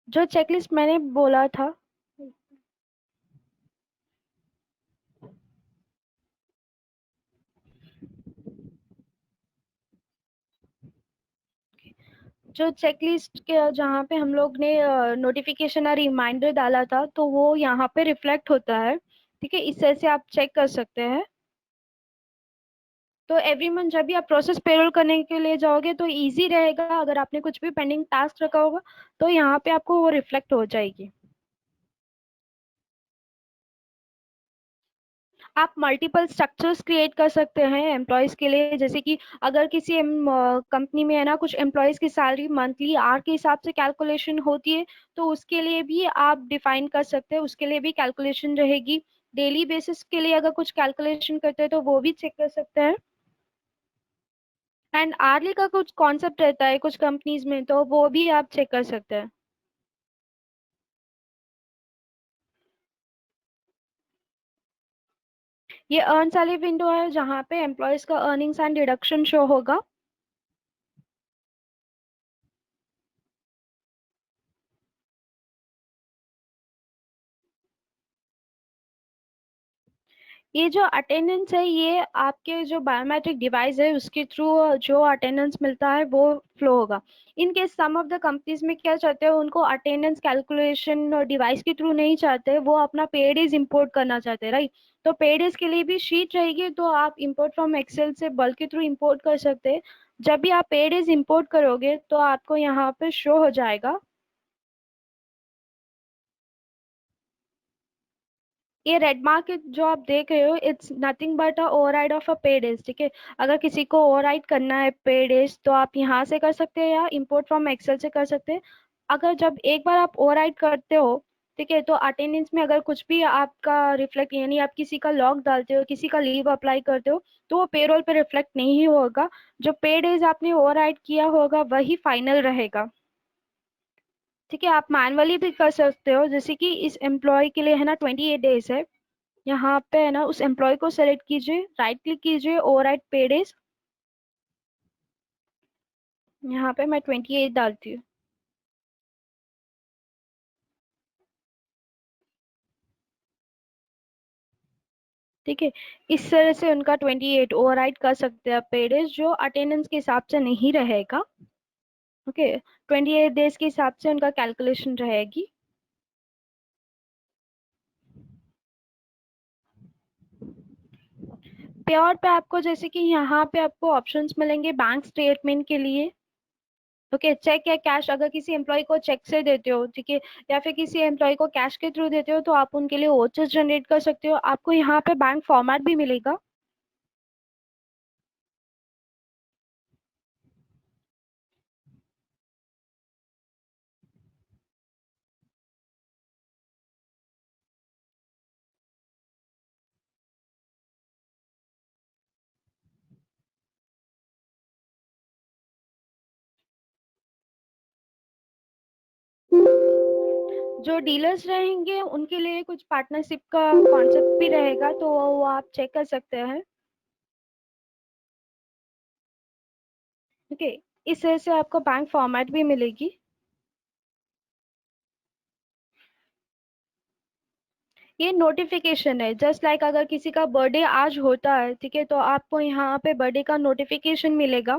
जो चेकलिस्ट मैंने बोला था, जो चेकलिस्ट के जहाँ पे हम लोग ने नोटिफिकेशन और रिमाइंडर डाला था, तो वो यहाँ पे रिफ्लेक्ट होता है। ठीक है, इस तरह से आप चेक कर सकते हैं। तो एवरी मंथ जब भी आप प्रोसेस पेरोल करने के लिए जाओगे तो इजी रहेगा, अगर आपने कुछ भी पेंडिंग टास्क रखा होगा तो यहाँ पे आपको वो रिफ्लेक्ट हो जाएगी। आप मल्टीपल स्ट्रक्चर्स क्रिएट कर सकते हैं एम्प्लॉयज के लिए, जैसे कि अगर किसी कंपनी में है ना, कुछ एम्प्लॉयज की सैलरी मंथली आवर के हिसाब से कैलकुलेशन होती है, तो उसके लिए भी आप डिफाइन कर सकते हैं, उसके लिए भी कैलकुलेशन रहेगी। डेली बेसिस के लिए अगर कुछ कैलकुलेशन करते हैं तो वो भी चेक कर सकते हैं। एंड आर्ली का कुछ कॉन्सेप्ट रहता है कुछ कंपनीज में, तो वो भी आप चेक कर सकते हैं। ये अर्न सैलरी विंडो है जहाँ पे एम्प्लॉयज का अर्निंग्स एंड डिडक्शन शो होगा। ये जो अटेंडेंस है, ये आपके जो बायोमेट्रिक डिवाइस है उसके थ्रू जो अटेंडेंस मिलता है वो फ्लो होगा। In case some of the companies में क्या चाहते हैं, उनको अटेंडेंस कैलकुलेशन डिवाइस के थ्रू नहीं चाहते, वो अपना पेड इज इंपोर्ट करना चाहते हैं, राइट। तो पेड इज के लिए भी शीट रहेगी, तो आप इंपोर्ट फ्रॉम एक्सेल से बल्क के थ्रू इंपोर्ट कर सकते हैं। जब भी आप पेड इज इंपोर्ट करोगे तो आपको यहाँ पे शो हो जाएगा। ये रेड मार्क जो आप देख रहे हो, it's nothing but a override of a paid edge. ठीक है, अगर किसी को ओवरराइड करना है पेड एज तो आप यहाँ से कर सकते हैं या इंपोर्ट फ्रॉम एक्सेल से कर सकते हैं। अगर जब एक बार आप ओवरराइड करते हो, ठीक है, तो अटेंडेंस में अगर कुछ भी आपका रिफ्लेक्ट, यानी आप किसी का लॉग डालते हो, किसी का लीव अप्लाई करते हो, तो वो पेरोल पे रिफ्लेक्ट नहीं होगा। जो पेड एज आपने ओवरराइड किया होगा वही फाइनल रहेगा। ठीक है, आप मैनुअली भी कर सकते हो, जैसे कि इस एम्प्लॉय के लिए है ना 28 डेज है। यहाँ पे है ना, उस एम्प्लॉय को सेलेक्ट कीजिए, राइट क्लिक कीजिए, ओवरराइड पेड एज। यहाँ पे मैं 28 डालती हूँ। ठीक है, इस तरह से उनका 28 ओवरराइड कर सकते हैं पेड एज, जो अटेंडेंस के हिसाब से नहीं रहेगा। ओके, 28 डेज के हिसाब से उनका कैलकुलेशन रहेगी। प्योर पे आपको जैसे कि यहाँ पे आपको ऑप्शंस मिलेंगे बैंक स्टेटमेंट के लिए। ओके, चेक या कैश, अगर किसी एम्प्लॉय को चेक से देते हो, ठीक है, या फिर किसी एम्प्लॉय को कैश के थ्रू देते हो, तो आप उनके लिए वोचर्स जनरेट कर सकते हो। आपको यहाँ पे बैंक फॉर्मेट भी मिलेगा। जो डीलर्स रहेंगे उनके लिए कुछ पार्टनरशिप का कॉन्सेप्ट भी रहेगा, तो वो आप चेक कर सकते हैं। ओके, इस तरह से आपको बैंक फॉर्मेट भी मिलेगी। ये नोटिफिकेशन है, जस्ट लाइक अगर किसी का बर्थडे आज होता है, ठीक है, तो आपको यहाँ पे बर्थडे का नोटिफिकेशन मिलेगा।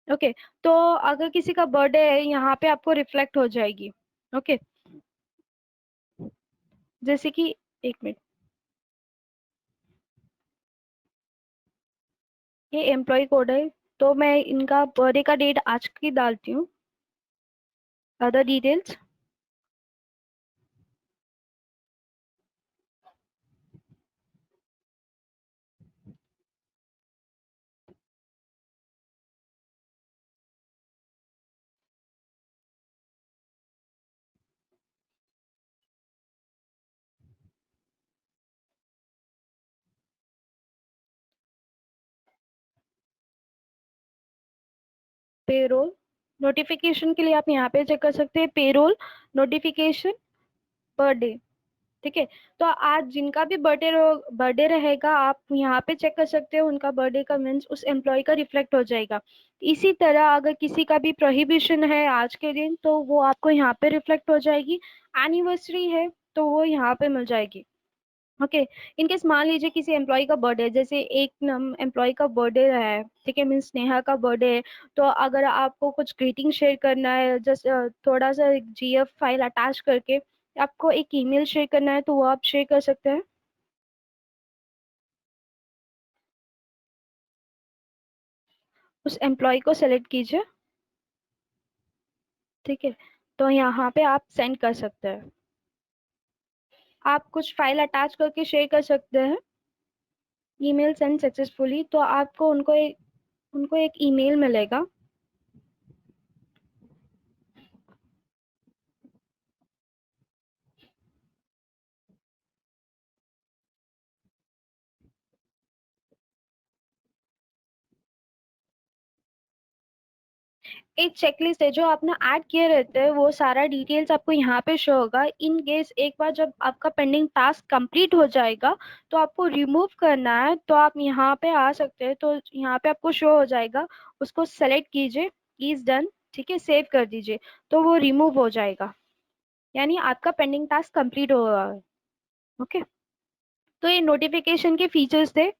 ओके, तो अगर किसी का बर्थडे है यहाँ पे आपको रिफ्लेक्ट हो जाएगी। ओके, जैसे कि एक मिनट, ये एम्प्लॉय कोड है, तो मैं इनका बर्थडे का डेट आज की डालती हूँ। अदर डिटेल्स, पेरोल नोटिफिकेशन के लिए आप यहाँ पे चेक कर सकते हैं, पेरोल नोटिफिकेशन पर डे। ठीक है। तो आज जिनका भी बर्थडे रहेगा, आप यहाँ पे चेक कर सकते हो, उनका बर्थडे का मीन्स उस एम्प्लॉय का रिफ्लेक्ट हो जाएगा। इसी तरह अगर किसी का भी प्रोहिबिशन है आज के दिन, तो वो आपको यहाँ पे रिफ्लेक्ट हो जाएगी। एनिवर्सरी है तो वो यहाँ पे मिल जाएगी। ओके। इनकेस मान लीजिए किसी एम्प्लॉय का बर्थडे, जैसे एक एम्प्लॉय का बर्थडे है, ठीक है, मीन्स नेहा का बर्थडे है, तो अगर आपको कुछ ग्रीटिंग शेयर करना है, जस्ट थोड़ा सा जीएफ फाइल अटैच करके आपको एक ईमेल शेयर करना है, तो वो आप शेयर कर सकते हैं। उस एम्प्लॉय को सेलेक्ट कीजिए। ठीक है। तो यहाँ पे आप सेंड कर सकते हैं। आप कुछ फाइल अटैच करके शेयर कर सकते हैं। ईमेल सेंड सक्सेसफुली, तो आपको उनको एक ईमेल मिलेगा। एक चेकलिस्ट है जो आपने ऐड किए रहते हैं, वो सारा डिटेल्स आपको यहाँ पे शो होगा। इन केस एक बार जब आपका पेंडिंग टास्क कंप्लीट हो जाएगा, तो आपको रिमूव करना है, तो आप यहाँ पे आ सकते हैं। तो यहाँ पे आपको शो हो जाएगा, उसको सेलेक्ट कीजिए, इज डन, ठीक है, सेव कर दीजिए, तो वो रिमूव हो जाएगा। यानी आपका पेंडिंग टास्क कंप्लीट हो रहा है। ओके। तो ये नोटिफिकेशन के फीचर्स थे।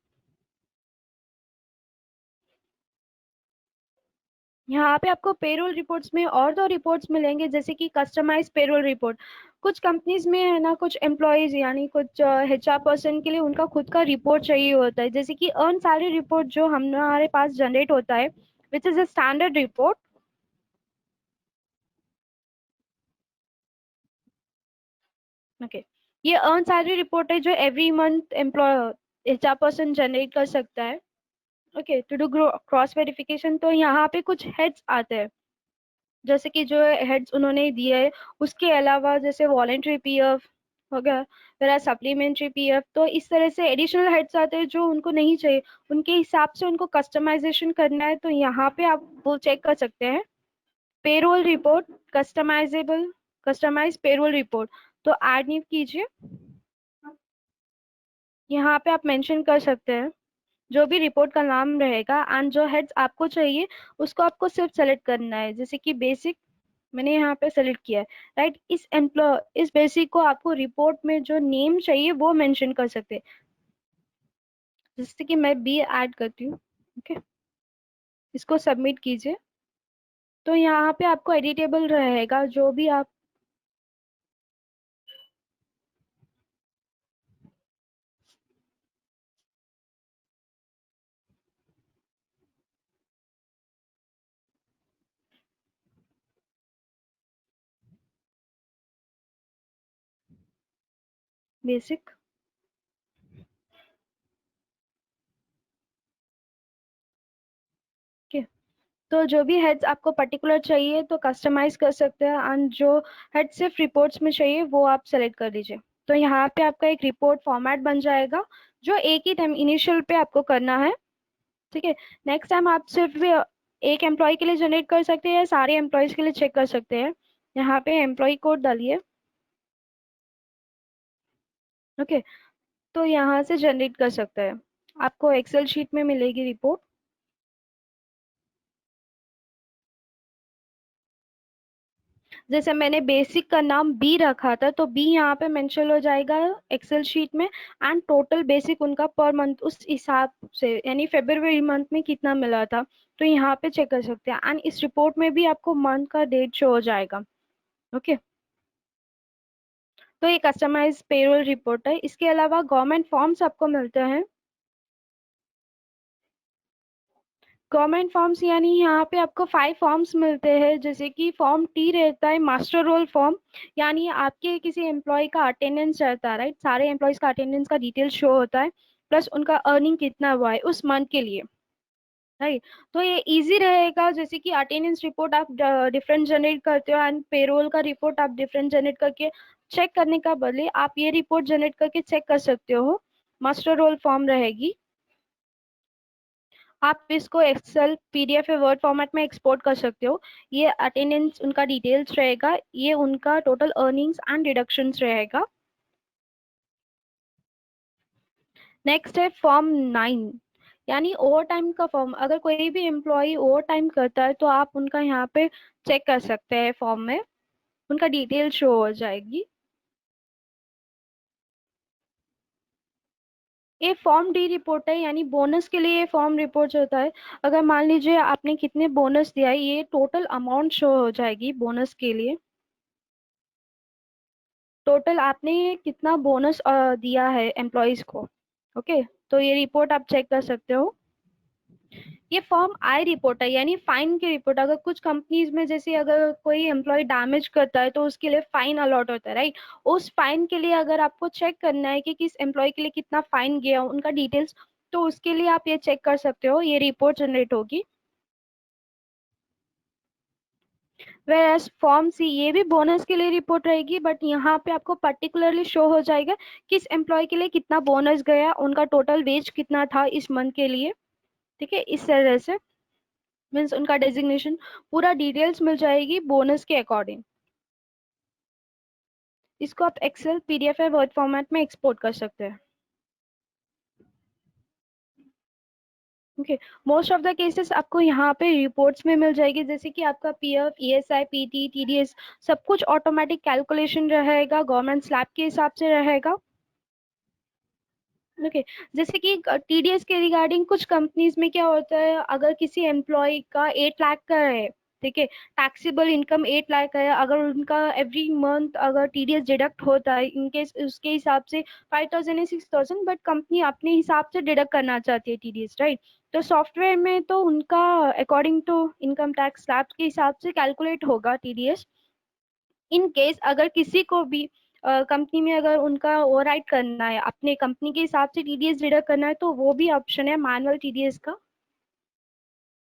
यहाँ पे आपको पेरोल रिपोर्ट्स में और दो रिपोर्ट्स मिलेंगे, जैसे कि कस्टमाइज पेरोल रिपोर्ट। कुछ कंपनीज में है ना, कुछ एम्प्लॉयज यानी कुछ एचआर पर्सन के लिए उनका खुद का रिपोर्ट चाहिए होता है, जैसे कि अर्न सैलरी रिपोर्ट जो हमारे पास जनरेट होता है, which is a standard report. Okay. ये अर्न सैलरी रिपोर्ट है जो every month employee HR person generate कर सकता है। Okay. To do cross verification, तो यहाँ पे कुछ हेड्स आते हैं, जैसे कि जो हेड्स उन्होंने दिए है, उसके अलावा जैसे वॉलेंट्री पीएफ हो गया, फिर सप्लीमेंट्री पीएफ, तो इस तरह से एडिशनल हेड्स आते हैं जो उनको नहीं चाहिए, उनके हिसाब से उनको कस्टमाइजेशन करना है, तो यहाँ पे आप वो चेक कर सकते हैं। Payroll report, customizable, customize payroll report, तो ऐड न्यू कीजिए। यहाँ पे आप मेंशन कर सकते हैं जो भी रिपोर्ट का नाम रहेगा, एंड जो हेड्स आपको चाहिए उसको आपको सिर्फ सेलेक्ट करना है, जैसे कि बेसिक मैंने यहाँ पे सेलेक्ट किया है। राइट। इस बेसिक को आपको रिपोर्ट में जो नेम चाहिए वो मेंशन कर सकते हैं, जैसे कि मैं बी ऐड करती हूँ। ओके। इसको सबमिट कीजिए। तो यहाँ पे आपको एडिटेबल रहेगा जो भी आप। बेसिक। ओके। तो जो भी हेड्स आपको पर्टिकुलर चाहिए तो कस्टमाइज कर सकते हैं, एंड जो हेड सिर्फ रिपोर्ट्स में चाहिए वो आप सेलेक्ट कर दीजिए। तो यहाँ पे आपका एक रिपोर्ट फॉर्मेट बन जाएगा, जो एक ही टाइम इनिशियल पे आपको करना है। ठीक है। नेक्स्ट टाइम आप सिर्फ एक एम्प्लॉय के लिए जनरेट कर सकते हैं या सारे एम्प्लॉयज के लिए चेक कर सकते हैं। यहाँ पे एम्प्लॉय कोड डालिए। ओके। तो यहाँ से जनरेट कर सकते हैं। आपको एक्सेल शीट में मिलेगी रिपोर्ट। जैसे मैंने बेसिक का नाम बी रखा था, तो बी यहाँ पे मेंशन हो जाएगा एक्सेल शीट में, एंड टोटल बेसिक उनका पर मंथ उस हिसाब से, यानी फरवरी मंथ में कितना मिला था, तो यहाँ पे चेक कर सकते हैं, एंड इस रिपोर्ट में भी आपको मंथ का डेट शो हो जाएगा। ओके। तो ये कस्टमाइज पेरोल रिपोर्ट है। इसके अलावा गवर्नमेंट फॉर्म्स आपको मिलते हैं। गवर्नमेंट फॉर्म्स यानी यहाँ पे आपको 5 फॉर्म्स मिलते हैं, जैसे कि फॉर्म टी रहता है मास्टर रोल फॉर्म, यानी आपके किसी एम्प्लॉय का अटेंडेंस रहता है, राइट, सारे एम्प्लॉयज का अटेंडेंस का डिटेल शो होता है, प्लस उनका अर्निंग कितना हुआ है उस मंथ के लिए। राइट। तो ये इजी रहेगा, जैसे कि अटेंडेंस रिपोर्ट आप डिफरेंट जनरेट करते हो, एंड पेरोल का रिपोर्ट आप डिफरेंट जनरेट करके चेक करने का बदले आप ये रिपोर्ट जनरेट करके चेक कर सकते हो। मास्टर रोल फॉर्म रहेगी। आप इसको एक्सेल पीडीएफ या वर्ड फॉर्मेट में एक्सपोर्ट कर सकते हो। ये अटेंडेंस उनका डिटेल्स रहेगा, ये उनका टोटल अर्निंग्स एंड डिडक्शंस रहेगा। नेक्स्ट है फॉर्म 9, यानी ओवर टाइम का फॉर्म। अगर कोई भी एम्प्लॉय ओवर टाइम करता है तो आप उनका यहाँ पे चेक कर सकते हैं, फॉर्म में उनका डिटेल शो हो जाएगी। ये फॉर्म डी रिपोर्ट है, यानी बोनस के लिए ये फॉर्म रिपोर्ट होता है। अगर मान लीजिए आपने कितने बोनस दिया है, ये टोटल अमाउंट शो हो जाएगी बोनस के लिए। टोटल आपने कितना बोनस दिया है एम्प्लॉयज को। ओके, तो ये रिपोर्ट आप चेक कर सकते हो। ये फॉर्म आई रिपोर्ट है, यानी फाइन की रिपोर्ट। अगर कुछ कंपनीज में जैसे अगर कोई एम्प्लॉय डैमेज करता है तो उसके लिए फाइन अलॉट होता है, राइट। उस फाइन के लिए अगर आपको चेक करना है कि किस एम्प्लॉय के लिए कितना फाइन गया उनका डिटेल्स, तो उसके लिए आप ये चेक कर सकते हो, ये रिपोर्ट जनरेट होगी। वेरएस फॉर्म सी, ये भी बोनस के लिए रिपोर्ट रहेगी, बट यहाँ पे आपको पर्टिकुलरली शो हो जाएगा किस एम्प्लॉय के लिए कितना बोनस गया, उनका टोटल वेज कितना था इस मंथ के लिए। ठीक है, इस तरह से मीन्स उनका डेजिग्नेशन पूरा डिटेल्स मिल जाएगी बोनस के अकॉर्डिंग। इसको आप एक्सेल, पीडीएफ या वर्ड फॉर्मेट में एक्सपोर्ट कर सकते हैं। Okay, most of the cases आपको यहाँ पे रिपोर्ट्स में मिल जाएगी, जैसे कि आपका पीएफ, ईएसआई, पीटी, टीडीएस सब कुछ ऑटोमेटिक कैलकुलेशन रहेगा, गवर्नमेंट स्लैब के हिसाब से रहेगा। ओके, जैसे कि टीडीएस के रिगार्डिंग कुछ कंपनीज में क्या होता है, अगर किसी एम्प्लॉय का 8 लाख का है, ठीक है, टैक्सेबल इनकम 8 लाख है, अगर उनका एवरी मंथ अगर टीडीएस डिडक्ट होता है इनके उसके हिसाब से 5,000 या 6,000, बट कंपनी अपने हिसाब से डिडक्ट करना चाहती है टीडीएस, राइट। तो सॉफ्टवेयर में तो उनका according to income tax slab के हिसाब से कैलकुलेट होगा टीडीएस। इन केस अगर किसी को भी कंपनी में अगर उनका ओवरराइड करना है, अपने कंपनी के हिसाब से टीडीएस डिडक्ट करना है, तो वो भी ऑप्शन है मैनुअल टीडीएस का।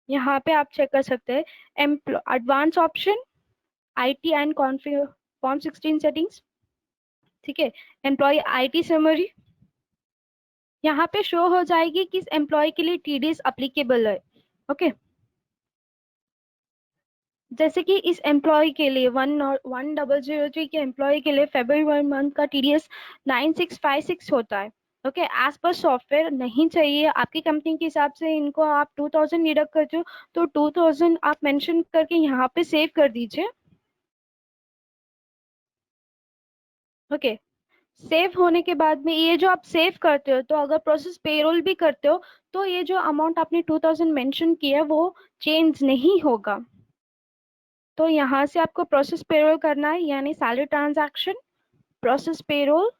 यहाँ पे आप चेक कर सकते हैं advance option, IT and configure, form 16 settings, ठीक है, एम्प्लॉय आईटी समरी। यहाँ पे शो हो जाएगी किस एम्प्लॉय के लिए टीडीएस अप्लीकेबल है। ओके, जैसे कि इस एम्प्लॉय के लिए 1003 के एम्प्लॉय के लिए फेब्रुअरी मंथ का टीडीएस 9656 होता है। ओके, एज पर सॉफ्टवेयर नहीं चाहिए आपकी कंपनी के हिसाब से, इनको आप 2000 डिडक्ट करते हो तो 2000 आप मेंशन करके यहाँ पे सेव कर दीजिए। ओके, सेव होने के बाद में ये जो आप सेव करते हो, तो अगर प्रोसेस पेरोल भी करते हो तो ये जो अमाउंट आपने 2000 मेंशन किया है वो चेंज नहीं होगा। तो यहाँ से आपको प्रोसेस पेरोल करना है, यानी सैलरी ट्रांजैक्शन, प्रोसेस पेरोल,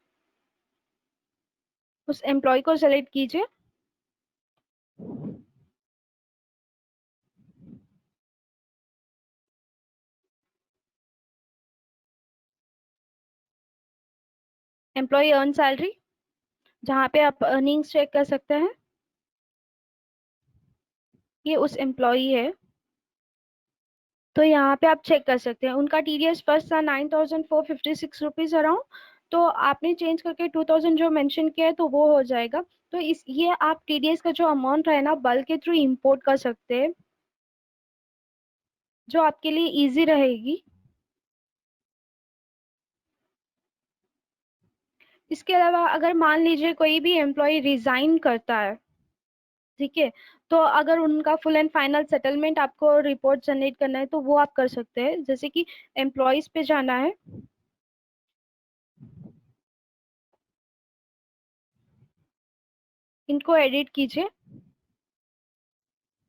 उस एम्प्लॉय को सेलेक्ट कीजिए। एम्प्लॉय अर्न सैलरी, जहाँ पे आप अर्निंग्स चेक कर सकते हैं, ये उस एम्प्लॉय है। तो यहाँ पे आप चेक कर सकते हैं उनका टीडीएस फर्स्ट था 9456 अराउंड, तो आपने चेंज करके 2000 जो मेंशन किया है तो वो हो जाएगा। तो इस ये आप टीडीएस का जो अमाउंट है ना बल्क के थ्रू इंपोर्ट कर सकते हैं, जो आपके लिए इजी रहेगी। इसके अलावा अगर मान लीजिए कोई भी एम्प्लॉय रिजाइन करता है, ठीक है, तो अगर उनका फुल एंड फाइनल सेटलमेंट आपको रिपोर्ट जनरेट करना है तो वो आप कर सकते हैं। जैसे कि एम्प्लॉयज पे जाना है, इनको एडिट कीजिए।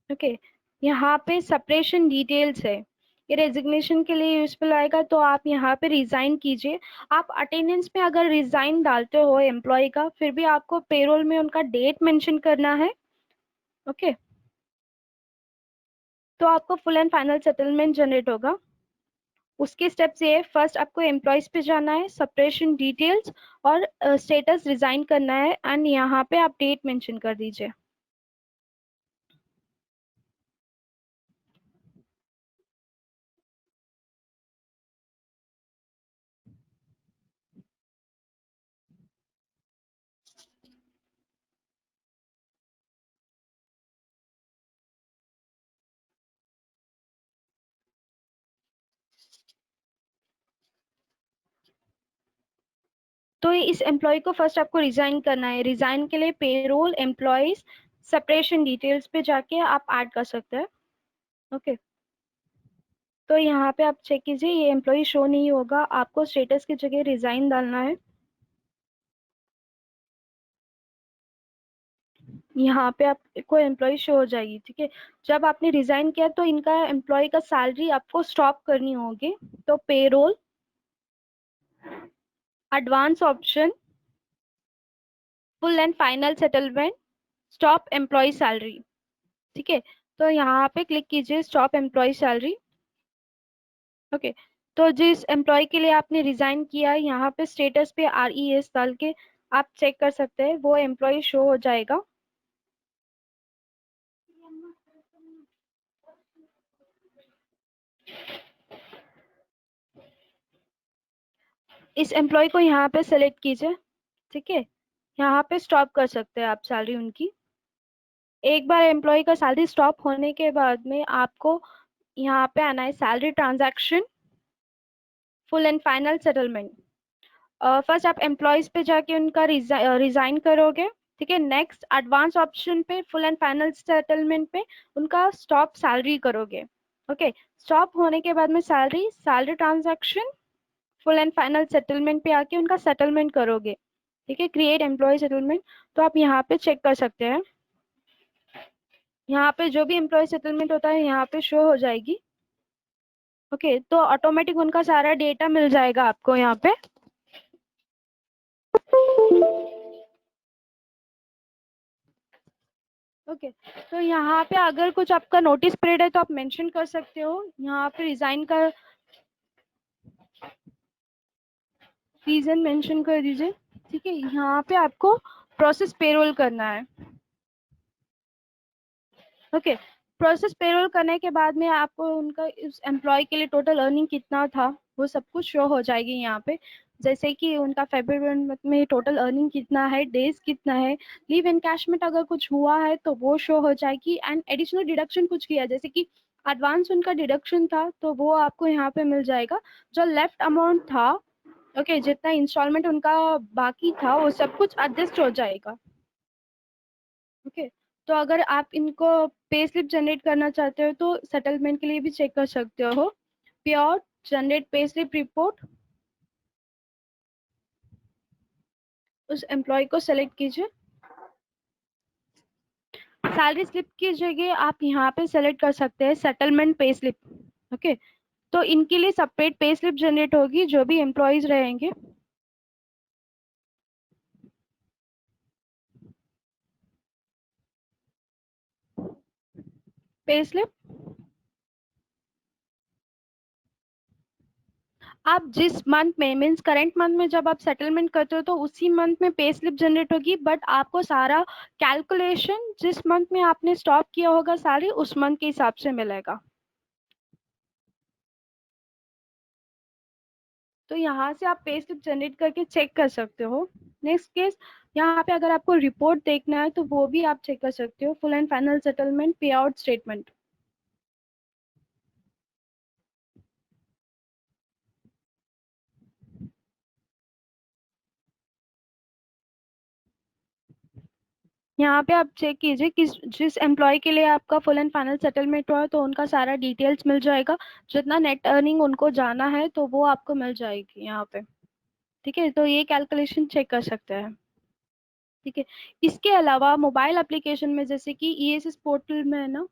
ओके, यहाँ पे सेपरेशन डिटेल्स है, ये रेजिग्नेशन के लिए यूजफुल आएगा, तो आप यहाँ पे रिजाइन कीजिए। आप अटेंडेंस में अगर रिजाइन डालते हो एम्प्लॉय का, फिर भी आपको पेरोल में उनका डेट मेंशन करना है। ओके, तो आपको full and final settlement generate होगा। उसके स्टेप्स ये है, फर्स्ट आपको एम्प्लॉयज पे जाना है, सेपरेशन डिटेल्स और स्टेटस रिजाइन करना है, एंड यहाँ पे आप डेट मेंशन कर दीजिए। तो इस एम्प्लॉय को फर्स्ट आपको रिजाइन करना है। रिजाइन के लिए पेरोल एम्प्लॉयज सेपरेशन डिटेल्स पे जाके आप ऐड कर सकते हैं। ओके, तो यहाँ पे आप चेक कीजिए, ये एम्प्लॉय शो नहीं होगा, आपको स्टेटस की जगह रिजाइन डालना है। यहाँ पे आपको एम्प्लॉय शो हो जाएगी, ठीक है। जब आपने रिजाइन किया तो इनका एम्प्लॉय का सैलरी आपको स्टॉप करनी होगी। तो payroll, advance option, full and final settlement, stop employee salary, ठीक है। तो यहाँ पे क्लिक कीजिए स्टॉप एम्प्लॉय सैलरी। ओके, तो जिस एम्प्लॉय के लिए आपने रिजाइन किया, यहाँ पे स्टेटस पे RES डाल के आप चेक कर सकते हैं, वो एम्प्लॉय शो हो जाएगा। इस एम्प्लॉय को यहाँ पे सेलेक्ट कीजिए, ठीक है। यहाँ पे स्टॉप कर सकते हैं आप सैलरी उनकी। एक बार एम्प्लॉय का सैलरी स्टॉप होने के बाद में आपको यहाँ पे आना है salary transaction, full and final settlement. First आप एम्प्लॉयज पे जाके उनका रिजाइन करोगे, ठीक है। नेक्स्ट एडवांस ऑप्शन पे, फुल एंड फाइनल सेटलमेंट पे उनका स्टॉप सैलरी करोगे। ओके, स्टॉप होने के बाद में salary, salary transaction, full and final settlement पे आके उनका सेटलमेंट करोगे, ठीक है। क्रिएट एम्प्लॉय सेटलमेंट, तो आप यहाँ पे चेक कर सकते हैं। यहाँ पे जो भी एम्प्लॉय सेटलमेंट होता है यहाँ पे शो हो जाएगी। ओके, तो ऑटोमेटिक उनका सारा डेटा मिल जाएगा आपको यहाँ पे। ओके, तो यहाँ पे अगर कुछ आपका नोटिस पीरियड है तो आप मेंशन कर सकते हो। यहाँ पे रिजाइन का रीजन मेंशन कर दीजिए, ठीक है। यहाँ पे आपको प्रोसेस पेरोल करना है। ओके, प्रोसेस पेरोल करने के बाद में आपको उनका इस एम्प्लॉय के लिए टोटल अर्निंग कितना था वो सब कुछ शो हो जाएगी यहाँ पे। जैसे कि उनका फेब्रुअरी में टोटल अर्निंग कितना है, डेज कितना है, लीव एनकैशमेंट अगर कुछ हुआ है तो वो शो हो जाएगी। एंड एडिशनल डिडक्शन कुछ किया, जैसे कि एडवांस उनका डिडक्शन था तो वो आपको यहाँ पे मिल जाएगा। जो लेफ्ट अमाउंट था, ओके, जितना इंस्टॉलमेंट उनका बाकी था वो सब कुछ एडजस्ट हो जाएगा। ओके, तो अगर आप इनको पे स्लिप जनरेट करना चाहते हो तो सेटलमेंट के लिए भी चेक कर सकते हो। Pure generate pay slip report, उस एम्प्लॉय को सेलेक्ट कीजिए। सैलरी स्लिप की जगह आप यहाँ पे सेलेक्ट कर सकते हैं सेटलमेंट पे स्लिप। ओके, तो इनके लिए सेपरेट पे स्लिप जनरेट होगी जो भी एम्प्लॉयज रहेंगे। पे स्लिप आप जिस मंथ में, मीन्स करंट मंथ में जब आप सेटलमेंट करते हो तो उसी मंथ में पे स्लिप जनरेट होगी, बट आपको सारा कैलकुलेशन जिस मंथ में आपने स्टॉप किया होगा सारी उस मंथ के हिसाब से मिलेगा। तो यहाँ से आप पे स्लिप जनरेट करके चेक कर सकते हो। नेक्स्ट केस, यहाँ पे अगर आपको रिपोर्ट देखना है तो वो भी आप चेक कर सकते हो, फुल एंड फाइनल सेटलमेंट पे आउट स्टेटमेंट। यहाँ पे आप चेक कीजिए किस जिस एम्प्लॉय के लिए आपका फुल एंड फाइनल सेटलमेंट हुआ है तो उनका सारा डिटेल्स मिल जाएगा। जितना नेट अर्निंग उनको जाना है तो वो आपको मिल जाएगी यहाँ पे, ठीक है। तो ये कैलकुलेशन चेक कर सकते हैं, ठीक है। इसके अलावा मोबाइल एप्लीकेशन में जैसे कि ESS पोर्टल में है ना,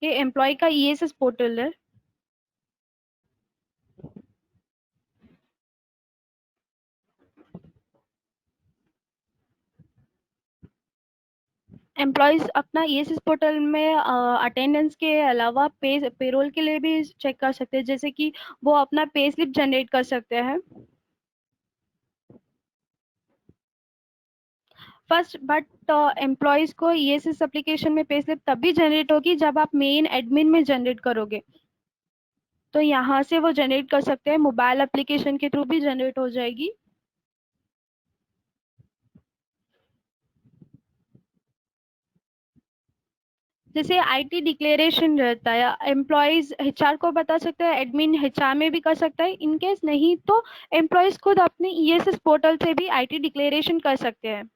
ये एम्प्लॉय का ESS पोर्टल है। एम्प्लॉयज अपना ESS पोर्टल में अटेंडेंस के अलावा पेरोल के लिए भी चेक कर सकते हैं, जैसे कि वो अपना पे स्लिप जनरेट कर सकते हैं। फर्स्ट बट एम्प्लॉयज को ESS एप्लीकेशन में पे स्लिप तभी जनरेट होगी जब आप मेन एडमिन में जनरेट करोगे। तो यहाँ से वो जनरेट कर सकते हैं, मोबाइल एप्लीकेशन के थ्रू भी जनरेट हो जाएगी। जैसे आईटी डिक्लेरेशन रहता है, एम्प्लॉयज एचआर को बता सकता है, एडमिन एचआर में भी कर सकता है, इनकेस नहीं तो एम्प्लॉयज खुद अपने ईएसएस पोर्टल से भी आईटी डिक्लेरेशन कर सकते हैं।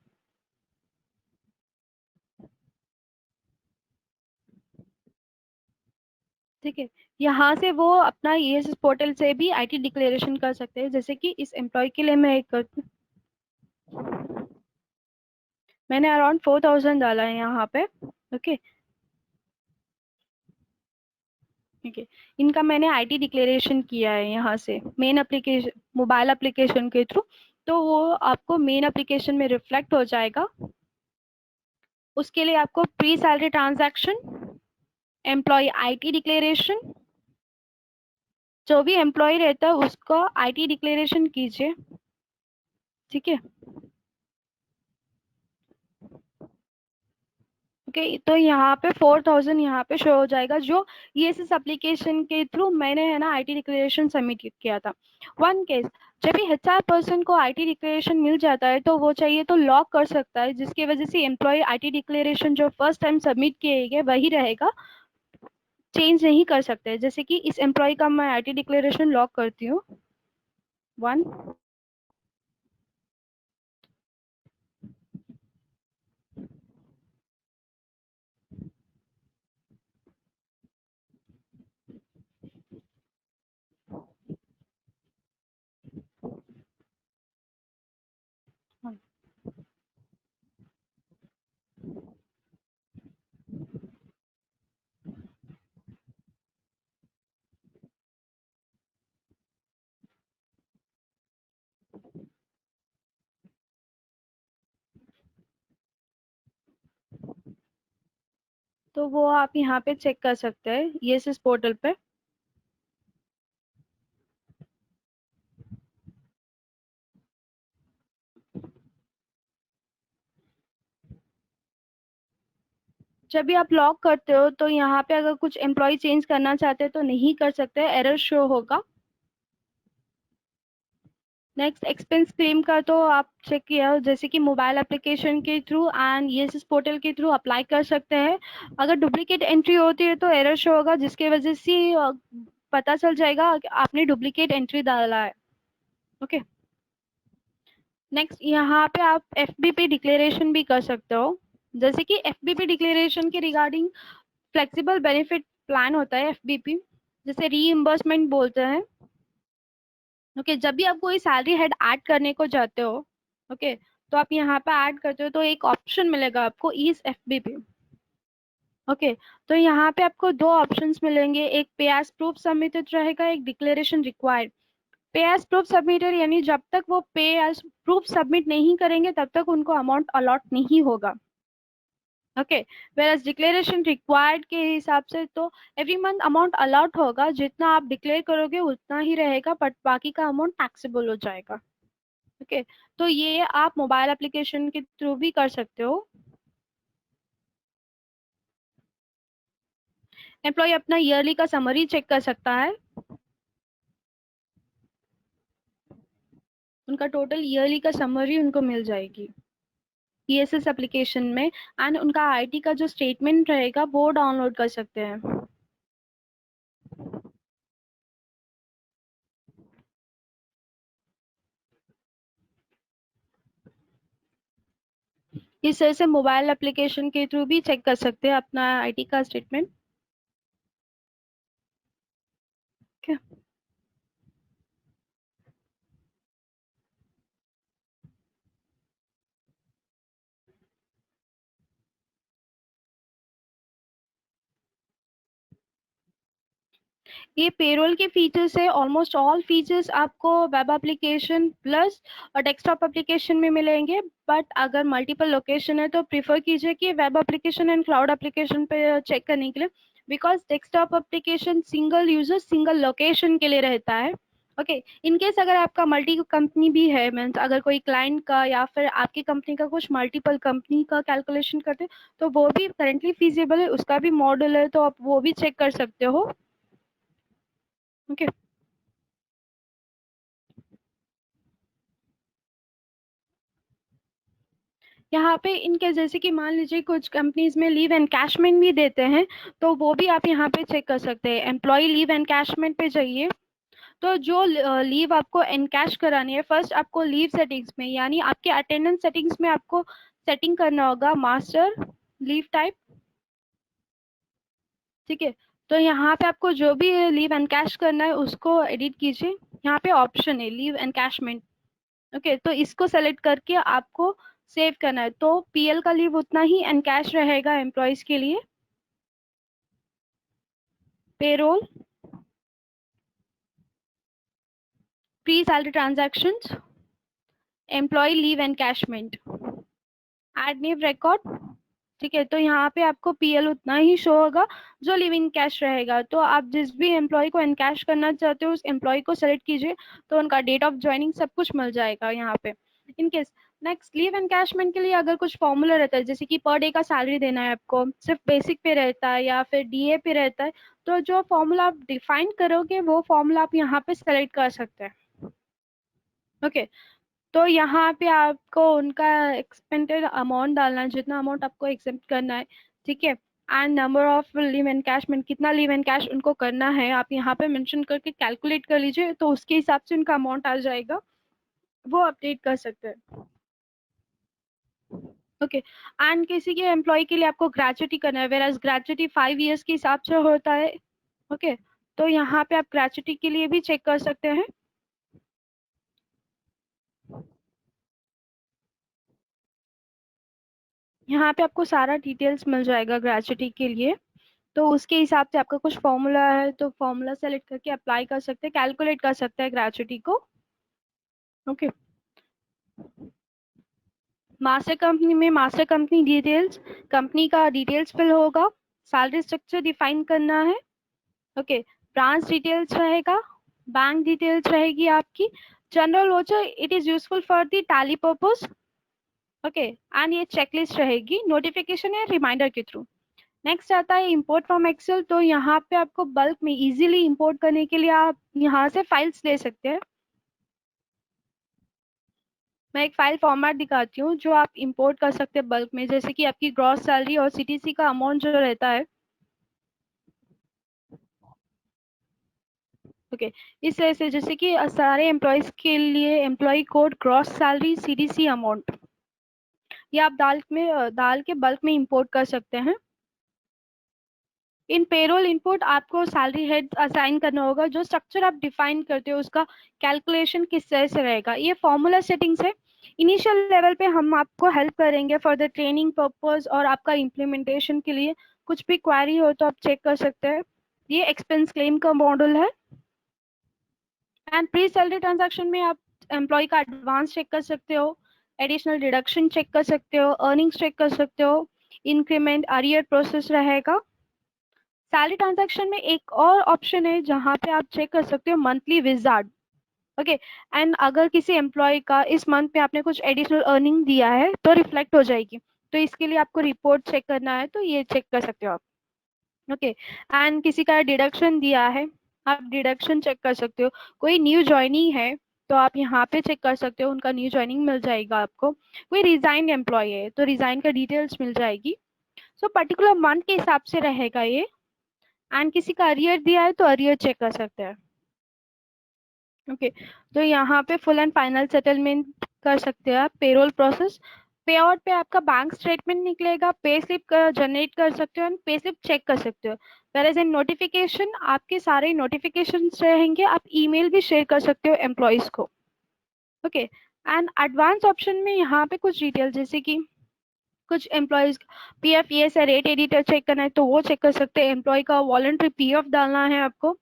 ठीक है, यहाँ से वो अपना ईएसएस पोर्टल से भी आईटी डिक्लेरेशन कर सकते हैं। जैसे कि इस एम्प्लॉय के लिए मैं एक मैंने अराउंड 4,000 डाला है यहाँ पे। ओके। ठीक है, इनका मैंने आईटी डिक्लेरेशन किया है यहाँ से मेन एप्लीकेशन, मोबाइल एप्लीकेशन के थ्रू। तो वो आपको मेन एप्लीकेशन में रिफ्लेक्ट हो जाएगा। उसके लिए आपको pre salary transaction, employee IT declaration, जो भी एम्प्लॉय रहता है उसका आईटी डिक्लेरेशन कीजिए। ठीक है। ओके, तो यहाँ पे 4,000 यहाँ पे शो हो जाएगा, जो ईएसएस एप्लीकेशन के थ्रू मैंने है ना आईटी डिक्लेरेशन सबमिट किया था। वन केस, जब भी एचआर पर्सन को आईटी डिक्लेरेशन मिल जाता है तो वो चाहिए तो लॉक कर सकता है, जिसकी वजह से एम्प्लॉय आईटी डिक्लेरेशन जो फर्स्ट टाइम सबमिट किए गए वही रहेगा, चेंज नहीं कर सकते। जैसे कि इस एम्प्लॉय का मैं आईटी डिक्लेरेशन लॉक करती हूँ। वन, तो वो आप यहाँ पे चेक कर सकते हैं ईएसएस पोर्टल पे। जब भी आप लॉक करते हो तो यहाँ पे अगर कुछ एम्प्लॉय चेंज करना चाहते हैं तो नहीं कर सकते, एरर शो होगा। नेक्स्ट, एक्सपेंस क्लेम का तो आप चेक किया हो, जैसे कि मोबाइल एप्लीकेशन के थ्रू एंड ईएसएस पोर्टल के थ्रू अप्लाई कर सकते हैं। अगर डुप्लीकेट एंट्री होती है तो एरर शो होगा, जिसकी वजह से पता चल जाएगा कि आपने डुप्लीकेट एंट्री डाला है। ओके। नेक्स्ट, यहाँ पे आप एफबीपी डिक्लेरेशन भी कर सकते हो। जैसे कि एफबीपी डिक्लेरेशन के रिगार्डिंग फ्लेक्सिबल बेनिफिट प्लान होता है एफबीपी, जिसे रीइंबर्समेंट बोलते हैं। ओके, जब भी आप कोई सैलरी हेड ऐड करने को जाते हो, ओके, तो आप यहाँ पे ऐड करते हो तो एक ऑप्शन मिलेगा आपको, ईज एफबीपी। ओके, तो यहाँ पे आपको दो ऑप्शंस मिलेंगे, एक पे एज प्रूफ सबमिटेड रहेगा, एक डिक्लेरेशन रिक्वायर्ड। पे एज प्रूफ सबमिटेड यानी जब तक वो पे एज प्रूफ सबमिट नहीं करेंगे तब तक उनको अमाउंट अलॉट नहीं होगा। ओके, वेयर डिक्लेरेशन रिक्वायर्ड के हिसाब से तो एवरी मंथ अमाउंट अलॉट होगा, जितना आप डिक्लेयर करोगे उतना ही रहेगा, बट बाकी का अमाउंट टैक्सेबल हो जाएगा। ओके, तो ये आप मोबाइल एप्लीकेशन के थ्रू भी कर सकते हो। एम्प्लॉय अपना ईयरली का समरी चेक कर सकता है, उनका टोटल ईयरली का समरी उनको मिल जाएगी ईएसएस एप्लीकेशन में, एंड उनका आईटी का जो स्टेटमेंट रहेगा वो डाउनलोड कर सकते हैं। इस तरह से मोबाइल एप्लीकेशन के थ्रू भी चेक कर सकते हैं अपना आईटी का स्टेटमेंट। ये पेरोल के फीचर्स है, ऑलमोस्ट ऑल फीचर्स आपको वेब एप्लीकेशन प्लस और डेस्कटॉप एप्लीकेशन में मिलेंगे। बट अगर मल्टीपल लोकेशन है तो प्रीफर कीजिए कि web application and cloud application पे चेक करने के लिए, because desktop application single user single location के लिए रहता है। ओके, इनकेस अगर आपका मल्टी कंपनी भी है, मीन्स अगर कोई क्लाइंट का या फिर आपकी कंपनी का कुछ मल्टीपल कंपनी का कैलकुलेशन करते हैं तो वो भी करेंटली फीजिबल है, उसका भी मॉडल है, तो आप वो भी चेक कर सकते हो। ओके। यहाँ पे इनके जैसे कि मान लीजिए कुछ कंपनीज में लीव एनकैशमेंट भी देते हैं, तो वो भी आप यहाँ पे चेक कर सकते हैं। एम्प्लॉय लीव एनकैशमेंट पे जाइए, तो जो लीव आपको एनकैश करानी है, फर्स्ट आपको लीव सेटिंग्स में यानी आपके अटेंडेंस सेटिंग्स में आपको सेटिंग करना होगा मास्टर लीव टाइप। ठीक है, तो यहाँ पे आपको जो भी लीव एनकैश करना है उसको एडिट कीजिए। यहाँ पे ऑप्शन है लीव एनकैशमेंट। ओके, तो इसको सेलेक्ट करके आपको सेव करना है, तो पीएल का लीव उतना ही एनकैश रहेगा एम्प्लॉयज के लिए। Payroll, pre salary transactions, employee leave encashment, add new record. ठीक है, तो यहाँ पे आपको पीएल उतना ही शो होगा जो लिव इन कैश रहेगा। तो आप जिस भी एम्प्लॉय को एनकैश करना चाहते हो उस एम्प्लॉय को सेलेक्ट कीजिए, तो उनका डेट ऑफ ज्वाइनिंग सब कुछ मिल जाएगा यहाँ पे। In case next leave encashment के लिए अगर कुछ फॉर्मूला रहता है, जैसे कि पर डे का सैलरी देना है आपको, सिर्फ बेसिक पे रहता है या फिर डीए पे रहता है, तो जो फॉर्मूला आप डिफाइन करोगे वो फॉर्मूला आप यहाँ पे सेलेक्ट कर सकते हैं। ओके, तो यहाँ पे आपको उनका एक्सपेंडेड अमाउंट डालना है, जितना अमाउंट आपको एक्सेप्ट करना है। ठीक है, and number of leave encashment, कितना लीव एनकैश उनको करना है आप यहाँ पे मेंशन करके कैलकुलेट कर लीजिए, तो उसके हिसाब से उनका अमाउंट आ जाएगा, वो अपडेट कर सकते हैं। ओके, एंड किसी के एम्प्लॉय के लिए आपको ग्रेचुटी करना है, वेराज ग्रेचुटी 5 years के हिसाब से होता है। ओके, तो यहाँ पे आप ग्रेचुटी के लिए भी चेक कर सकते हैं। यहाँ पे आपको सारा डिटेल्स मिल जाएगा ग्रेचुटी के लिए, तो उसके हिसाब से आपका कुछ फॉर्मूला है तो फॉर्मूला सेलेक्ट करके अप्लाई कर सकते हैं, कैलकुलेट कर सकते हैं ग्रेचुटी को। ओके, मास्टर कंपनी में मास्टर कंपनी डिटेल्स, कंपनी का डिटेल्स फिल होगा, सैलरी स्ट्रक्चर डिफाइन करना है। ओके, ब्रांच डिटेल्स रहेगा, बैंक डिटेल्स रहेगी आपकी, general voucher it is useful for the tally purpose. Okay, and ये चेकलिस्ट रहेगी नोटिफिकेशन या रिमाइंडर के थ्रू। नेक्स्ट आता है इंपोर्ट फ्रॉम एक्सेल, तो यहाँ पे आपको बल्क में इजीली इंपोर्ट करने के लिए आप यहाँ से फाइल्स ले सकते हैं। मैं एक फाइल फॉर्मेट दिखाती हूँ जो आप इंपोर्ट कर सकते हैं बल्क में, जैसे कि आपकी ग्रॉस सैलरी और सीटीसी का अमाउंट जो रहता है। ओके, इस तरह से जैसे कि सारे एम्प्लॉयज के लिए employee code, gross salary, CTC amount, ये आप डाल के बल्क में इंपोर्ट कर सकते हैं। इन पेरोल इनपुट आपको सैलरी हेड असाइन करना होगा, जो स्ट्रक्चर आप डिफाइन करते हो उसका कैलकुलेशन किस तरह से रहेगा। ये फॉर्मूला सेटिंग्स है, इनिशियल लेवल पे हम आपको हेल्प करेंगे फॉर द ट्रेनिंग पर्पस और आपका इम्प्लीमेंटेशन के लिए। कुछ भी क्वेरी हो तो आप चेक कर सकते हैं। ये एक्सपेंस क्लेम का मॉडल है। एंड प्री सैलरी ट्रांजैक्शन में आप एम्प्लॉय का एडवांस चेक कर सकते हो, एडिशनल डिडक्शन चेक कर सकते हो, अर्निंग्स चेक कर सकते हो, इंक्रीमेंट अरियर प्रोसेस रहेगा। सैलरी ट्रांजैक्शन में एक और ऑप्शन है जहां पे आप चेक कर सकते हो मंथली विजार्ड। ओके, एंड अगर किसी एम्प्लॉय का इस मंथ में आपने कुछ एडिशनल अर्निंग दिया है तो रिफ्लेक्ट हो जाएगी, तो इसके लिए आपको रिपोर्ट चेक करना है, तो ये चेक कर सकते हो आप। ओके, एंड किसी का डिडक्शन दिया है, आप डिडक्शन चेक कर सकते हो। कोई न्यू ज्वाइनिंग है तो आप यहाँ पे चेक कर सकते हो, उनका न्यू ज्वाइनिंग मिल जाएगा आपको। कोई रिजाइन एम्प्लॉय है तो रिजाइन का डिटेल्स मिल जाएगी। सो पर्टिकुलर मंथ के हिसाब से रहेगा ये। एंड किसी का अरियर दिया है तो अरियर चेक कर सकते हैं। ओके, तो यहाँ पे फुल एंड फाइनल सेटलमेंट कर सकते हैं आप। पेरोल प्रोसेस, पे आउट पे आपका बैंक स्टेटमेंट निकलेगा, पे स्लिप जनरेट कर सकते हो एंड पे स्लिप चेक कर सकते हो। वेयर इन नोटिफिकेशन, आपके सारे नोटिफिकेशन रहेंगे, आप ईमेल भी शेयर कर सकते हो एम्प्लॉयज को। ओके, एंड एडवांस ऑप्शन में यहाँ पे कुछ डिटेल, जैसे कि कुछ एम्प्लॉयज पीएफ ये से रेट एडिटर चेक करना है तो वो चेक कर सकते हैं। एम्प्लॉय का वॉलंटरी पीएफ डालना है आपको,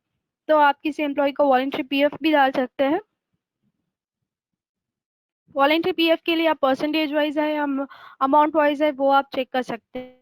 तो आप किसी एम्प्लॉय का वॉलंटरी पीएफ भी डाल सकते हैं। वॉलंटरी पीएफ के लिए आप परसेंटेज वाइज है या अमाउंट वाइज है वो आप चेक कर सकते हैं।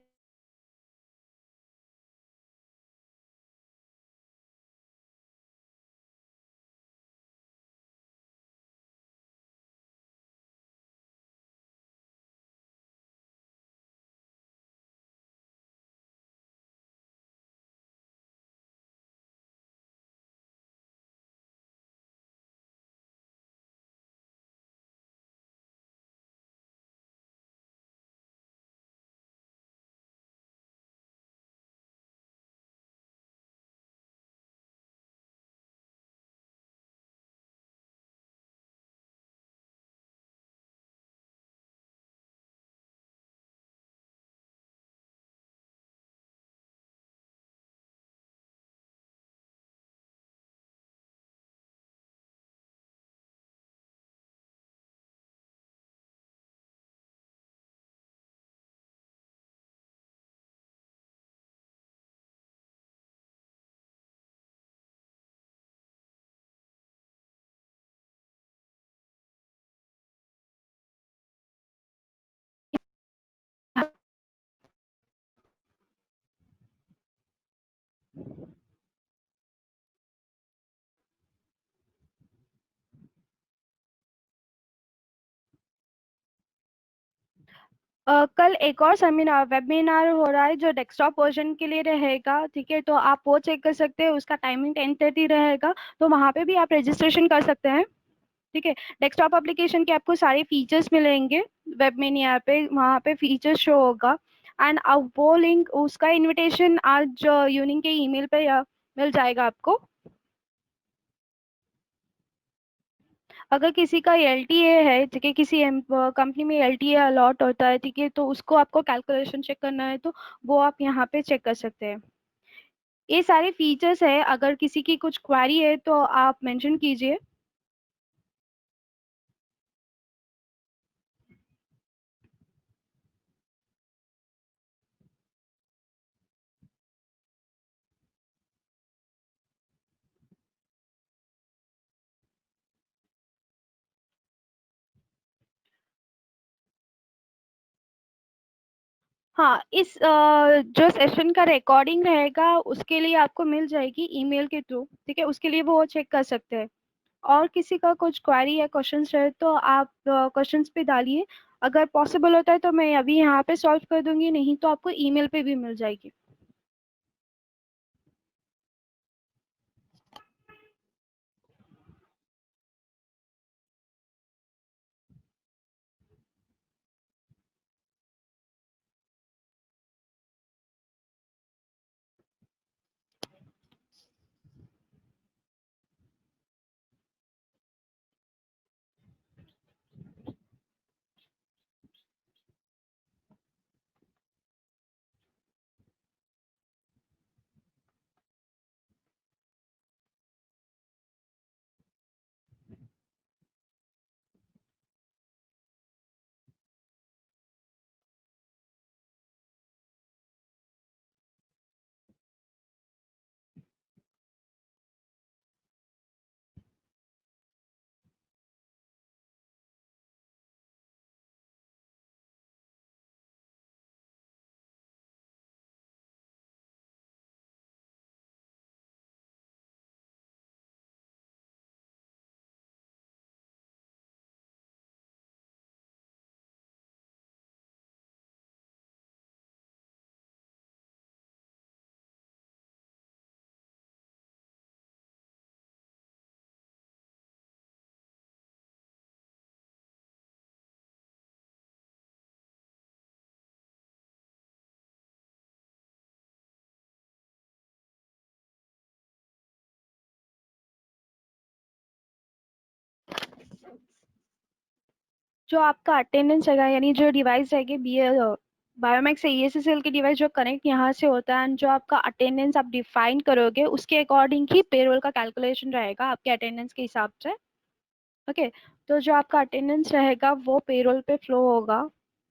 कल एक और सेमिनार वेबिनार हो रहा है जो डेस्कटॉप वर्जन के लिए रहेगा, ठीक है, तो आप वो चेक कर सकते हैं, उसका टाइमिंग 10:30 रहेगा, तो वहाँ पे भी आप रजिस्ट्रेशन कर सकते हैं। ठीक है, डेस्कटॉप एप्लीकेशन के आपको सारे फीचर्स मिलेंगे, वेब मिनी ऐप पे वहाँ पे फीचर्स शो होगा। एंड अब वो लिंक उसका इनविटेशन आज यूनिंग के ईमेल पे या मिल जाएगा आपको। अगर किसी का एलटीए है, ठीक है, किसी कंपनी में एलटीए अलॉट होता है, ठीक है, तो उसको आपको कैलकुलेशन चेक करना है, तो वो आप यहाँ पे चेक कर सकते हैं। ये सारे फीचर्स है, अगर किसी की कुछ क्वेरी है तो आप मेंशन कीजिए। हाँ, इस जो सेशन का रिकॉर्डिंग रहेगा उसके लिए आपको मिल जाएगी ईमेल के थ्रू, ठीक है, उसके लिए वो चेक कर सकते हैं। और किसी का कुछ क्वेरी या क्वेश्चंस रहे तो आप क्वेश्चंस पे डालिए। अगर पॉसिबल होता है तो मैं अभी यहाँ पे सॉल्व कर दूंगी, नहीं तो आपको ईमेल पे भी मिल जाएगी। जो आपका अटेंडेंस रहेगा, यानी जो डिवाइस रहेगी बी बायोमेक्स से ईएसएसएल की डिवाइस जो कनेक्ट यहाँ से होता है, एंड जो आपका अटेंडेंस आप डिफाइन करोगे उसके अकॉर्डिंग ही पेरोल का कैलकुलेशन रहेगा आपके अटेंडेंस के हिसाब से। ओके, तो जो आपका अटेंडेंस रहेगा वो पेरोल पे फ्लो होगा।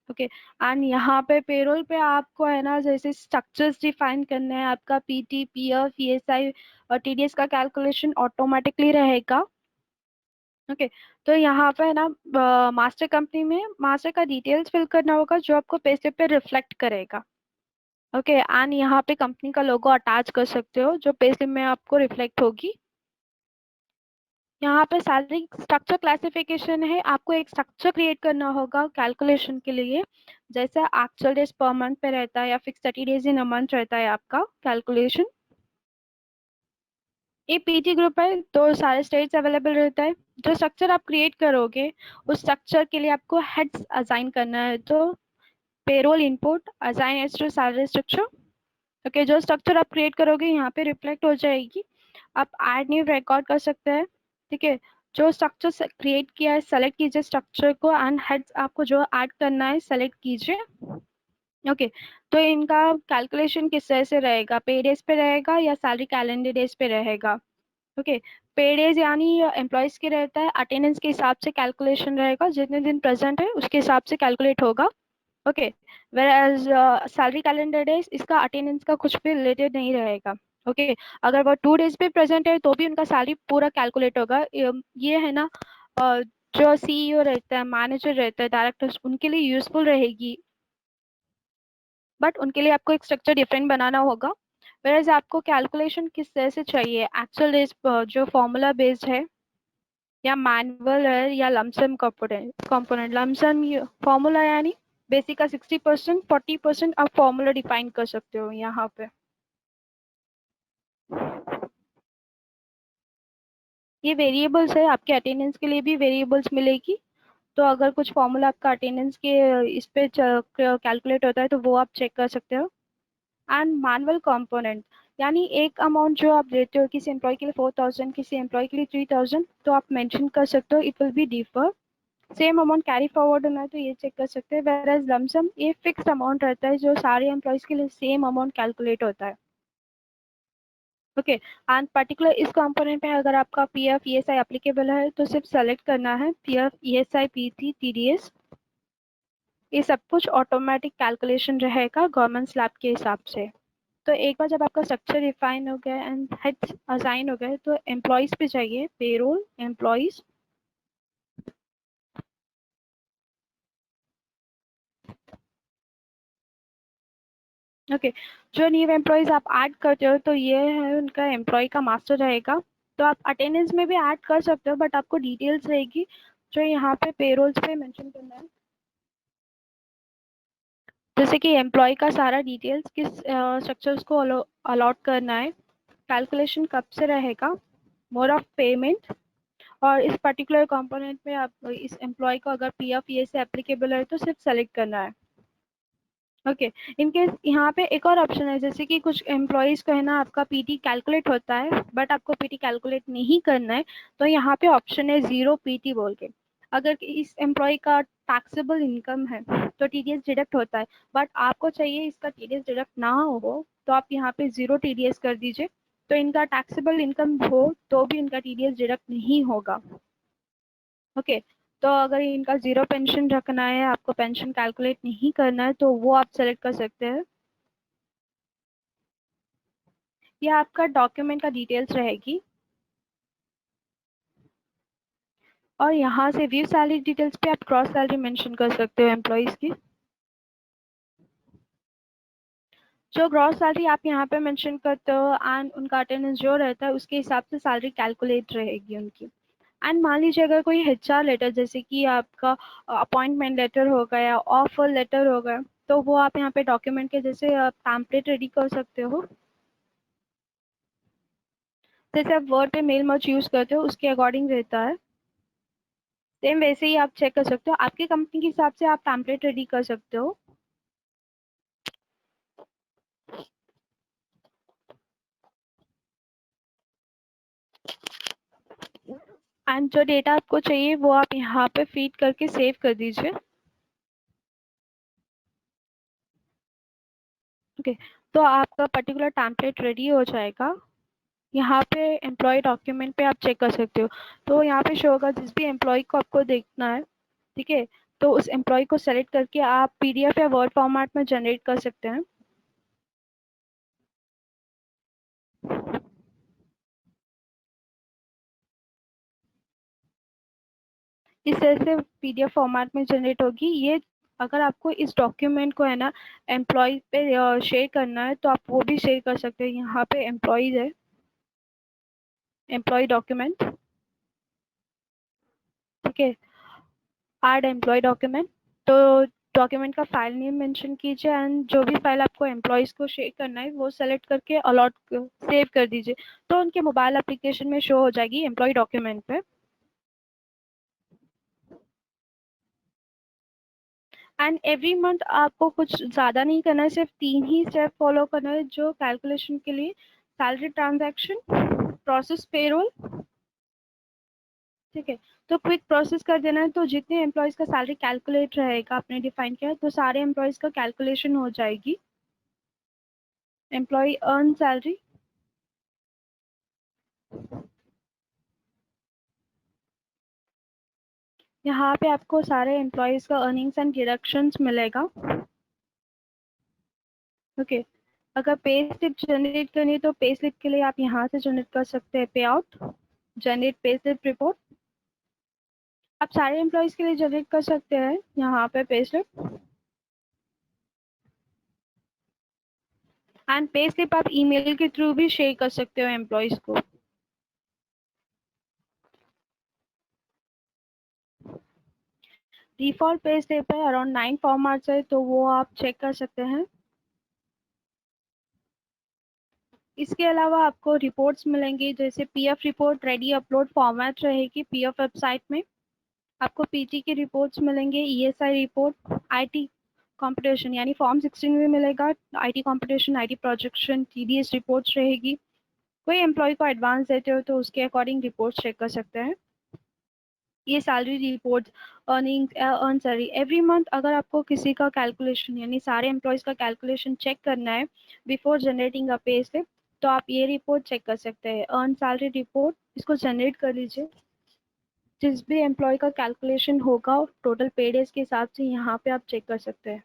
ओके, एंड यहाँ पे पेरोल पे आपको है ना जैसे स्ट्रक्चर्स डिफाइन करने हैं, आपका पीटी पीएफ ईएसआई और टीडीएस का कैलकुलेशन ऑटोमेटिकली रहेगा। ओके, तो यहाँ पे है ना मास्टर कंपनी में मास्टर का डिटेल्स फिल करना होगा जो आपको पेस्लिप पे रिफ्लेक्ट करेगा। ओके, एंड यहाँ पे कंपनी का लोगो अटैच कर सकते हो जो पेस्लिप में आपको रिफ्लेक्ट होगी। यहाँ पे सैलरी स्ट्रक्चर क्लासिफिकेशन है, आपको एक स्ट्रक्चर क्रिएट करना होगा कैलकुलेशन के लिए। जैसे एक्चुअल डेज पर मंथ पे रहता है या fix 30 days in a month रहता है आपका कैलकुलेशन। ये पीटी ग्रुप है तो सारे स्टेट्स अवेलेबल रहता है। जो स्ट्रक्चर आप क्रिएट करोगे उस स्ट्रक्चर के लिए आपको हेड्स असाइन करना है, तो payroll input assign as to salary structure. Okay, जो स्ट्रक्चर आप क्रिएट करोगे यहाँ पे रिफ्लेक्ट हो जाएगी। आप ऐड न्यू रिकॉर्ड कर सकते हैं। ठीक है, जो स्ट्रक्चर क्रिएट किया है सेलेक्ट कीजिए स्ट्रक्चर को, एंड हेड्स आपको जो ऐड करना है सेलेक्ट कीजिए। ओके, तो इनका कैलकुलेशन किस तरह से रहेगा, पे डेज पे रहेगा या सैलरी कैलेंडर डेज पे रहेगा। ओके, पे डेज यानी एम्प्लॉयज के रहता है, अटेंडेंस के हिसाब से कैलकुलेशन रहेगा, जितने दिन प्रेजेंट है उसके हिसाब से कैलकुलेट होगा। Okay, where salary calendar days इसका अटेंडेंस का कुछ भी रिलेटेड नहीं रहेगा। ओके, अगर वो 2 डेज पे प्रेजेंट है तो भी उनका सैलरी पूरा कैलकुलेट होगा। ये है ना जो सीईओ रहता है, मैनेजर रहता है, डायरेक्टर्स, उनके लिए यूजफुल रहेगी, बट उनके लिए आपको एक स्ट्रक्चर डिफरेंट बनाना होगा। वेयर आपको कैलकुलेशन किस तरह से चाहिए, एक्चुअल डेज जो फॉर्मूला बेस्ड है या मैनुअल है या lump sum component component lump sum formula यानी बेसिक का 60%, 40% आप फॉर्मूला डिफाइन कर सकते हो यहाँ पे। ये वेरिएबल्स है, आपके अटेंडेंस के लिए भी वेरिएबल्स मिलेगी। तो अगर कुछ फॉर्मूला आपका अटेंडेंस के इस पे कैलकुलेट होता है तो वो आप चेक कर सकते हो। एंड मैनुअल कंपोनेंट, यानी एक अमाउंट जो आप देते हो किसी एम्प्लॉय के लिए 4000, किसी एम्प्लॉय के लिए 3000, तो आप मेंशन कर सकते हो it will be differ. Same amount carry forward होना है तो ये चेक कर सकते हैं। वेयर एज लमसम ये फिक्स्ड अमाउंट रहता है जो सारे एम्प्लॉयज के लिए सेम अमाउंट कैलकुलेट होता है। ओके, एंड पर्टिकुलर इस कंपोनेंट पे अगर आपका P F E S I applicable है तो सिर्फ सेलेक्ट करना है P F E S I P T T D S. ये सब कुछ ऑटोमेटिक कैलकुलेशन रहेगा गवर्नमेंट स्लैब के हिसाब से। तो एक बार जब आपका स्ट्रक्चर रिफाइन हो गया एंड हेड्स असाइन हो गए तो एम्प्लॉयज पे चाहिए पेरोल एम्प्लॉयज। ओके, जो न्यू एम्प्लॉयज आप ऐड करते हो तो ये है उनका एम्प्लॉय का मास्टर रहेगा। तो आप अटेंडेंस में भी ऐड कर सकते हो बट आपको डिटेल्स रहेगी जो यहाँ पे पेरोल्स पे मेंशन करना है। जैसे कि एम्प्लॉय का सारा डिटेल्स किस स्ट्रक्चर्स को अलॉट करना है, कैलकुलेशन कब से रहेगा, मोड ऑफ पेमेंट, और इस पर्टिकुलर कंपोनेंट में आप इस एम्प्लॉय को अगर पी एफ ये से एप्लीकेबल है तो सिर्फ सेलेक्ट करना है। ओके, इनकेस यहाँ पे एक और ऑप्शन है, जैसे कि कुछ एम्प्लॉयज को है ना आपका पीटी कैलकुलेट होता है बट आपको पीटी कैलकुलेट नहीं करना है, तो यहाँ पे ऑप्शन है जीरो पीटी बोल के। अगर इस एम्प्लॉय का टैक्सेबल इनकम है तो टीडीएस डिडक्ट होता है, बट आपको चाहिए इसका टीडीएस डिडक्ट ना हो तो आप यहाँ पे जीरो टीडीएस कर दीजिए। तो इनका टैक्सेबल इनकम हो तो भी इनका टीडीएस डिडक्ट नहीं होगा। ओके, तो अगर इनका जीरो पेंशन रखना है, आपको पेंशन कैलकुलेट नहीं करना है, तो वो आप सेलेक्ट कर सकते हैं। ये आपका डॉक्यूमेंट का डिटेल्स रहेगी, और यहाँ से व्यू सैलरी डिटेल्स पे आप क्रॉस सैलरी मेंशन कर सकते हो एम्प्लॉयज की। जो ग्रॉस सैलरी आप यहाँ पे मेंशन करते हो एंड उनका अटेंडेंस जो रहता है उसके हिसाब से सैलरी कैलकुलेट रहेगी उनकी। एंड मान लीजिए अगर कोई एचआर लेटर जैसे कि आपका अपॉइंटमेंट लेटर हो गया, ऑफर लेटर हो गया, तो वो आप यहाँ पे डॉक्यूमेंट के जैसे पैम्पलेट रेडी कर सकते हो। जैसे आप वर्ड पे मेल मर्ज यूज करते हो उसके अकॉर्डिंग रहता है। सेम वैसे ही आप चेक कर सकते हो, आपकी कंपनी के हिसाब से आप पैम्पलेट रेडी कर सकते हो। एंड जो डेटा आपको चाहिए वो आप यहाँ पे फीड करके सेव कर दीजिए। ओके, तो आपका पर्टिकुलर टेम्पलेट रेडी हो जाएगा। यहाँ पे एम्प्लॉय डॉक्यूमेंट पे आप चेक कर सकते हो, तो यहाँ पे शो होगा जिस भी एम्प्लॉय को आपको देखना है, ठीक है, तो उस एम्प्लॉय को सेलेक्ट करके आप पीडीएफ या वर्ड फॉर्मेट में जनरेट कर सकते हैं। इस तरह से पीडीएफ फॉर्मेट में जनरेट होगी ये। अगर आपको इस डॉक्यूमेंट को है ना एम्प्लॉय पे शेयर करना है तो आप वो भी शेयर कर सकते हैं। यहाँ पे एम्प्लॉयज है, एम्प्लॉय डॉक्यूमेंट, ठीक है, ऐड एम्प्लॉय डॉक्यूमेंट। तो डॉक्यूमेंट का फाइल नेम मेंशन कीजिए एंड जो भी फाइल आपको एम्प्लॉयज को शेयर करना है वो सेलेक्ट करके अलॉट सेव कर दीजिए, तो उनके मोबाइल एप्लीकेशन में शो हो जाएगी एम्प्लॉय डॉक्यूमेंट पे। एंड एवरी मंथ आपको कुछ ज़्यादा नहीं करना है, सिर्फ 3 ही स्टेप फॉलो करना है जो कैलकुलेशन के लिए: सैलरी ट्रांजैक्शन, प्रोसेस पेरोल, ठीक है। तो क्विक प्रोसेस कर देना है, तो जितने एम्प्लॉयज़ का सैलरी कैलकुलेट रहेगा आपने डिफाइन किया है तो सारे एम्प्लॉयज़ का कैलकुलेशन हो जाएगी। एम्प्लॉय अर्न सैलरी, यहाँ पे आपको सारे एम्प्लॉयज़ का अर्निंग्स एंड डिडक्शंस मिलेगा। ओके, अगर पे स्लिप जनरेट करनी है तो पे स्लिप के लिए आप यहाँ से जनरेट कर सकते हैं पे out, generate pay slip report. आप सारे एम्प्लॉयज़ के लिए जनरेट कर सकते हैं यहाँ पे pay slip. And pay slip आप ईमेल के थ्रू भी शेयर कर सकते हो एम्प्लॉयज़ को। डिफ़ॉल्ट पे स्लिप है, अराउंड 9 फॉर्मेट्स है, तो वो आप चेक कर सकते हैं। इसके अलावा आपको रिपोर्ट्स मिलेंगी, जैसे PF report ready upload format रहेगी पीएफ वेबसाइट में। आपको पीटी की रिपोर्ट्स मिलेंगे, ईएसआई रिपोर्ट, आईटी कंपटीशन यानी फॉर्म 16 में मिलेगा, IT competition, IT projection, TDS reports रहेगी। कोई एम्प्लॉय को एडवांस देते हो तो उसके अकॉर्डिंग रिपोर्ट चेक कर सकते हैं। ये salary report, earning, earn salary every month, अगर आपको किसी का कैलकुलेशन यानी सारे एम्प्लॉयज़ का कैलकुलेशन चेक करना है बिफोर जनरेटिंग अ पे स्लिप, तो आप ये रिपोर्ट चेक कर सकते हैं। अर्न सैलरी रिपोर्ट, इसको जनरेट कर लीजिए। जिस भी एम्प्लॉय का कैलकुलेशन होगा टोटल पे डेज के हिसाब से, यहाँ पे आप चेक कर सकते हैं।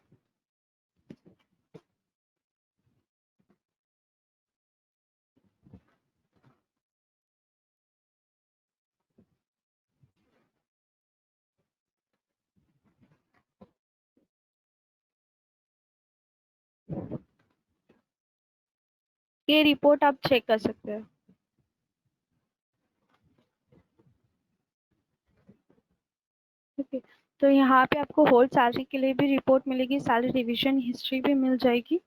ये रिपोर्ट आप चेक कर सकते हैं। ओके, तो यहाँ पे आपको होल सैलरी के लिए भी रिपोर्ट मिलेगी, सैलरी रिविजन हिस्ट्री भी मिल जाएगी,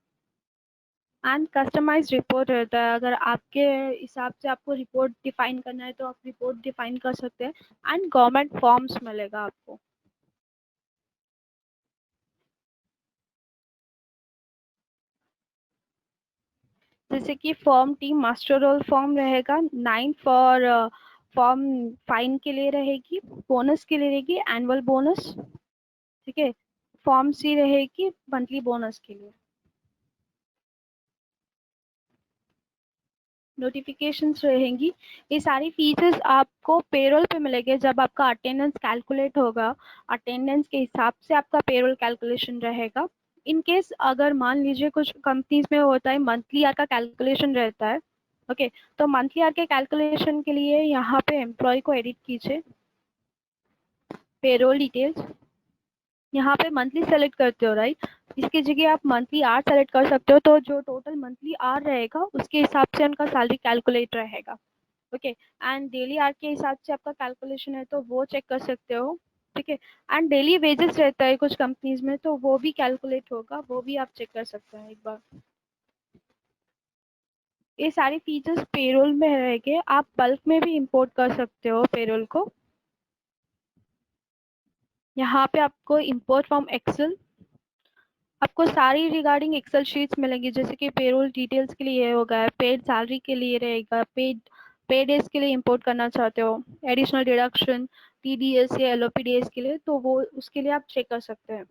एंड कस्टमाइज रिपोर्ट रहता है। अगर आपके हिसाब से आपको रिपोर्ट डिफाइन करना है तो आप रिपोर्ट डिफाइन कर सकते हैं, एंड गवर्नमेंट फॉर्म्स मिलेगा आपको। जैसे कि form T master roll form रहेगा, 9 फॉर फॉर्म फाइन के लिए रहेगी, बोनस के लिए रहेगी एनुअल बोनस, ठीक है। फॉर्म सी रहेगी मंथली बोनस के लिए। नोटिफिकेशंस रहेंगी। ये सारी फीचर्स आपको पेरोल पे मिलेंगे जब आपका अटेंडेंस कैलकुलेट होगा। अटेंडेंस के हिसाब से आपका पेरोल कैलकुलेशन रहेगा। इन केस अगर मान लीजिए कुछ कंपनीज में होता है मंथली आर का कैलकुलेशन रहता है, ओके, तो मंथली आर के कैलकुलेशन के लिए यहाँ पे एम्प्लॉय को एडिट कीजिए, पेरोल डिटेल्स, यहाँ पे मंथली सेलेक्ट करते हो राइट, इसकी जगह आप मंथली आर सेलेक्ट कर सकते हो, तो जो टोटल मंथली आर रहेगा उसके हिसाब से उनका सैलरी कैलकुलेट रहेगा। ओके, एंड डेली आर के हिसाब से आपका कैलकुलेशन है तो वो चेक कर सकते हो, ठीक है। एंड डेली वेजेस रहता है कुछ कंपनीज में, तो वो भी कैलकुलेट होगा, वो भी आप चेक कर सकते हैं एक बार। ये सारी फीचर्स पेरोल में रहेंगे, आप बल्क में भी इंपोर्ट कर सकते हो पेरोल को। यहाँ पे आपको इंपोर्ट फ्रॉम एक्सेल, आपको सारी रिगार्डिंग एक्सेल शीट्स मिलेंगी, जैसे कि पेरोल डिटेल्स के लिए होगा, पेड सैलरी के लिए रहेगा, पेड पे डेज के लिए इंपोर्ट करना चाहते हो, एडिशनल डिडक्शन, टीडीएस या एलओपी डेज के लिए, तो वो उसके लिए आप चेक कर सकते हैं।